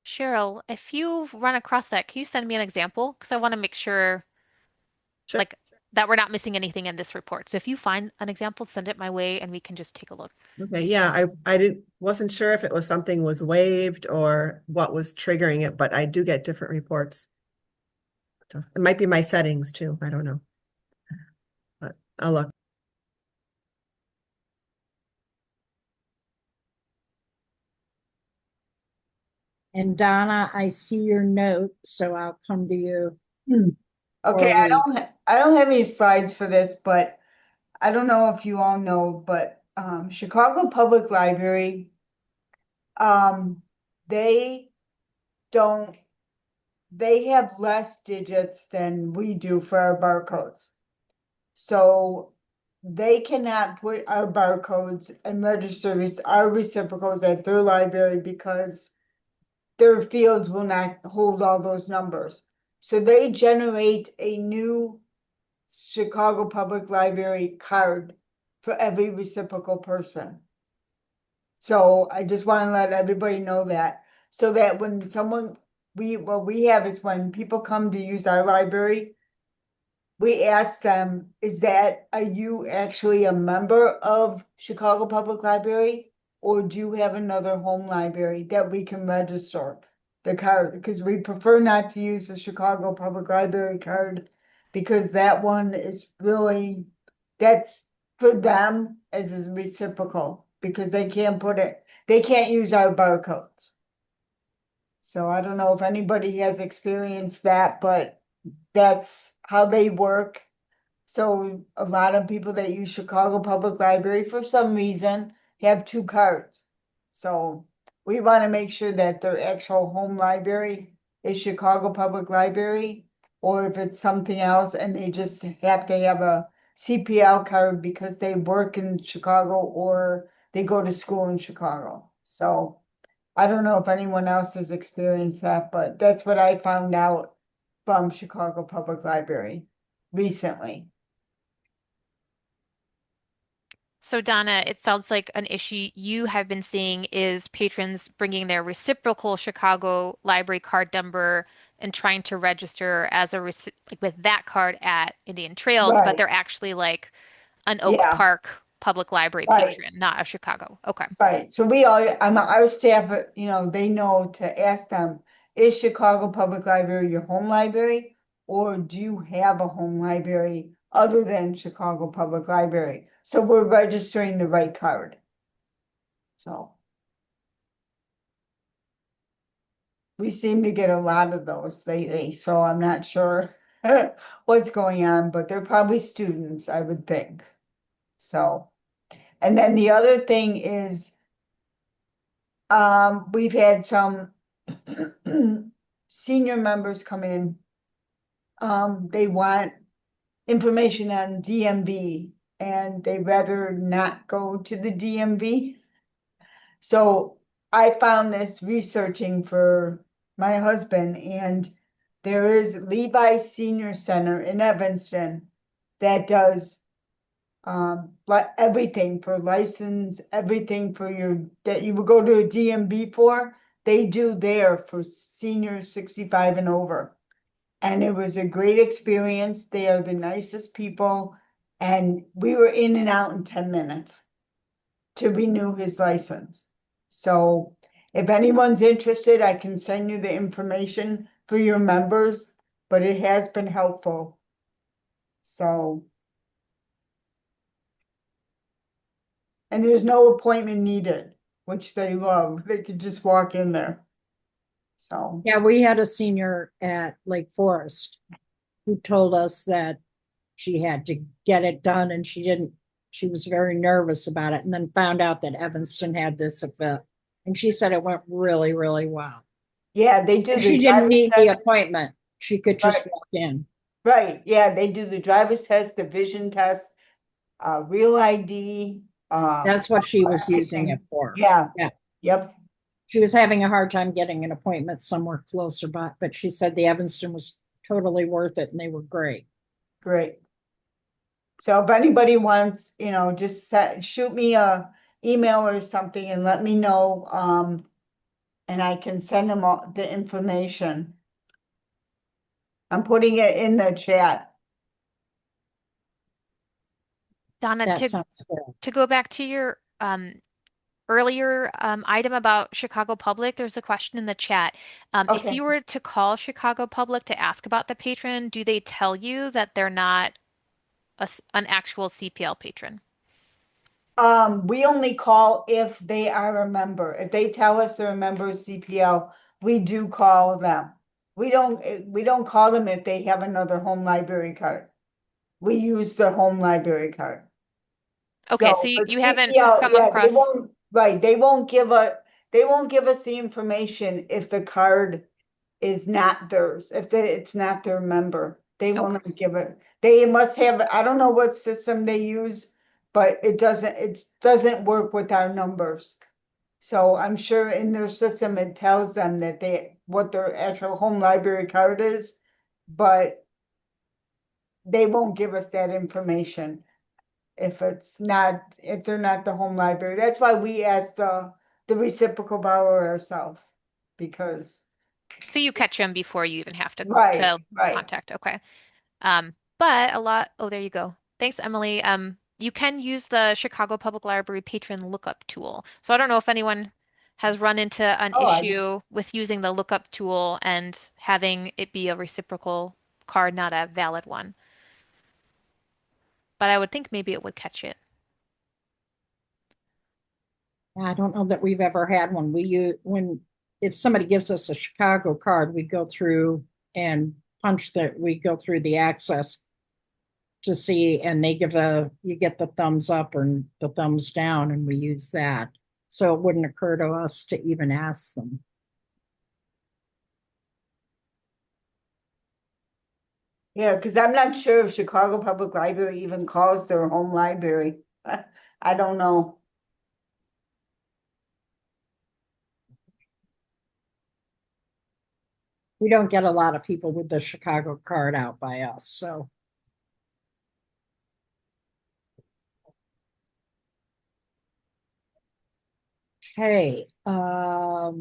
Cheryl, if you've run across that, can you send me an example? Because I want to make sure, Sure. like, that we're not missing anything in this report. So if you find an example, send it my way and we can just take a look. Okay, yeah, I wasn't sure if it was something was waived or what was triggering it, but I do get different reports. So it might be my settings too. I don't know. But I'll look. And Donna, I see your note, so I'll come to you. Okay, Or I don't have any slides for this, but I don't know if you all know, but Chicago Public Library, they don't, they have less digits than we do for our barcodes. So they cannot put our barcodes and register our reciprocals at their library because their fields will not hold all those numbers. So they generate a new Chicago Public Library card for every reciprocal person. So I just want to let everybody know that, so that when what we have is when people come to use our library, we ask them, are you actually a member of Chicago Public Library? Or do you have another home library that we can register the card? Because we prefer not to use the Chicago Public Library card because that one is really, that's for them as is reciprocal because they can't use our barcodes. So I don't know if anybody has experienced that, but that's how they work. So a lot of people that use Chicago Public Library for some reason have two cards. So we want to make sure that their actual home library is Chicago Public Library, or if it's something else and they just have to have a CPL card because they work in Chicago or they go to school in Chicago. So I don't know if anyone else has experienced that, but that's what I found out from Chicago Public Library recently. So Donna, it sounds like an issue you have been seeing is patrons bringing their reciprocal Chicago library card number and trying to register as a like with that card at Indian Trails, but Right. they're actually like an Oak Yeah. Park Public Library Right. patron, not a Chicago. Okay. Right. So our staff, they know to ask them, is Chicago Public Library your home library? Or do you have a home library other than Chicago Public Library? So we're registering the right card. So we seem to get a lot of those lately, so I'm not sure what's going on, but they're probably students, I would think. So, and then the other thing is, we've had some senior members come in. They want information on DMV and they rather not go to the DMV. So I found this researching for my husband, and there is Levi Senior Center in Evanston that does everything for license, everything for that you would go to a DMV for, they do there for seniors 65 and over. And it was a great experience. They are the nicest people. And we were in and out in 10 minutes to renew his license. So if anyone's interested, I can send you the information for your members, but it has been helpful. So, and there's no appointment needed, which they love. They could just walk in there. So, Yeah, we had a senior at Lake Forest who told us that she had to get it done and she was very nervous about it, and then found out that Evanston had this event. And she said it went really, really well. yeah, they do And the she didn't driver's need the test. appointment. She could just Right. walk in. Right, yeah, they do the driver's test, the vision test, real ID. That's what she was using it for. Yeah, Yeah. yep, She was having a hard time getting an appointment somewhere closer, but she said the Evanston was totally worth it and they were great. great. So if anybody wants, just shoot me a email or something and let me know, and I can send them all the information. I'm putting it in the chat. Donna, That sounds good. to go back to your earlier item about Chicago Public, there's a question in the chat. If Okay. you were to call Chicago Public to ask about the patron, do they tell you that they're not an actual CPL patron? We only call if they are a member. If they tell us they're a member of CPL, we do call them. We don't call them if they have another home library card. We use the home library card. Okay, so but you haven't CPL, come yeah, they across. won't, right, they won't give us the information if the card is not theirs, if it's not their member. They will Okay. not give it. They must have, I don't know what system they use, but it doesn't work with our numbers. So I'm sure in their system, it tells them that what their actual home library card is, but they won't give us that information if they're not the home library. That's why we ask the reciprocal borrower ourselves, because. So you catch them before you even have to Right. contact. Okay. Oh, there you go. Thanks, Emily. You can use the Chicago Public Library patron lookup tool. So I don't know if anyone has run into an issue with using the lookup tool and having it be a reciprocal card, not a valid one. But I would think maybe it would catch it. I don't know that we've ever had one. If somebody gives us a Chicago card, we go through the access to see, and they you get the thumbs up or the thumbs down, and we use that. So it wouldn't occur to us to even ask them. Yeah, because I'm not sure if Chicago Public Library even calls their home library. I don't know. We don't get a lot of people with the Chicago card out by us, so. Okay, let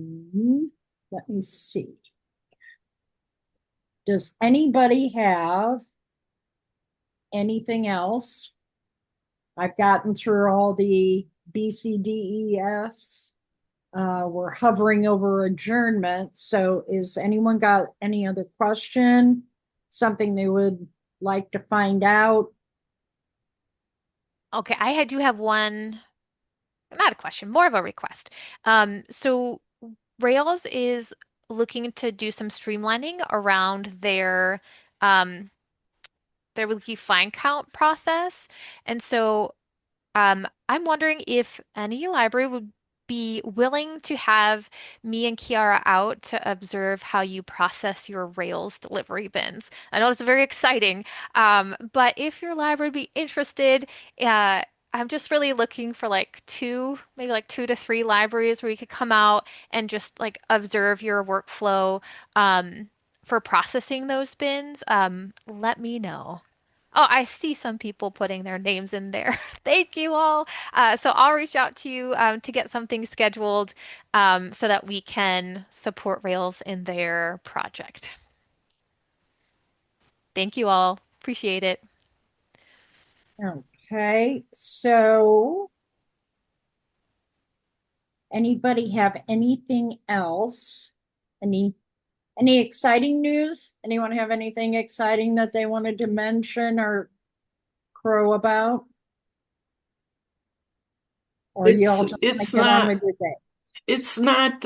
me see. Does anybody have anything else? I've gotten through all the B, C, D, E, Fs. We're hovering over adjournment. So is anyone got any other question? Something they would like to find out? Okay, I do have one, not a question, more of a request. So Rails is looking to do some streamlining around um, their weekly fine count process. And so I'm wondering if any library would be willing to have me and Kiara out to observe how you process your Rails delivery bins. I know it's very exciting, but if your library would be interested, uh, I'm just really looking for like maybe like 2 to 3 libraries where you could come out and just like observe your workflow for processing those bins. Let me know. Oh, I see some people putting their names in there. Thank you all. So I'll reach out to you to get something scheduled so that we can support Rails in their project. Thank you all. Appreciate it. Okay, so anybody have anything else? Any exciting news? Anyone have anything exciting that they wanted to mention or crow about? Or you all just want to get on with your day? It's not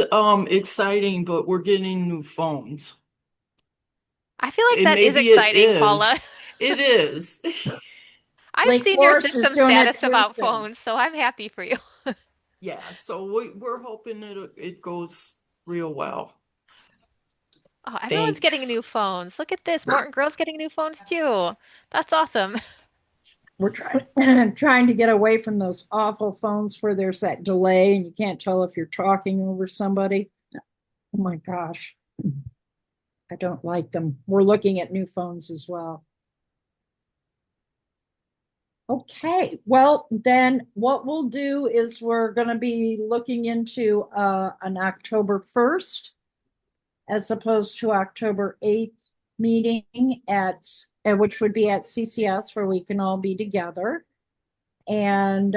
exciting, but we're getting new phones. I feel like And that is maybe it exciting, Paula. is. It is. I've Lake seen your Forest is system doing it status too about soon. phones, so I'm happy for you. Yeah, so we're hoping it goes real well. Oh, everyone's getting Thanks. new phones. Look at this. Morton Grove's getting new phones too. That's awesome. We're trying to get away from those awful phones where there's that delay and you can't tell if you're talking over somebody. Oh my gosh. I don't like them. We're looking at new phones as well. Okay, well, then what we'll do is we're going to be looking into an October 1st as opposed to October 8th meeting which would be at CCS where we can all be together. And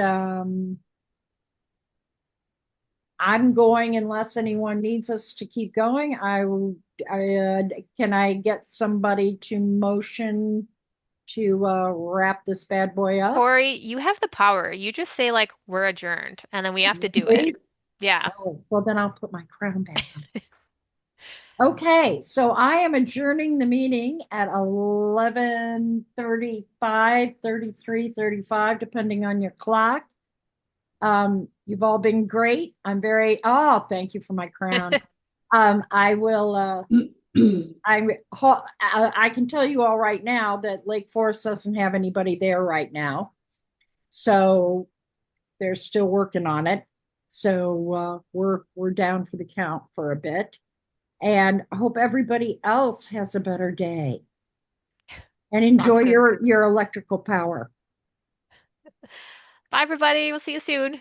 I'm going unless anyone needs us to keep going. Can I get somebody to motion to wrap this bad boy up? Corey, you have the power. You just say like we're adjourned and then we have to do it. Wait. Yeah. Oh, well, then I'll put my crown back on. Okay, so I am adjourning the meeting at 11:35, 33, 35, depending on your clock. You've all been great. Thank you for my crown. I will, I can tell you all right now that Lake Forest doesn't have anybody there right now. So they're still working on it. So we're down for the count for a bit. And I hope everybody else has a better day and enjoy your electrical power. Bye, everybody. We'll see you soon.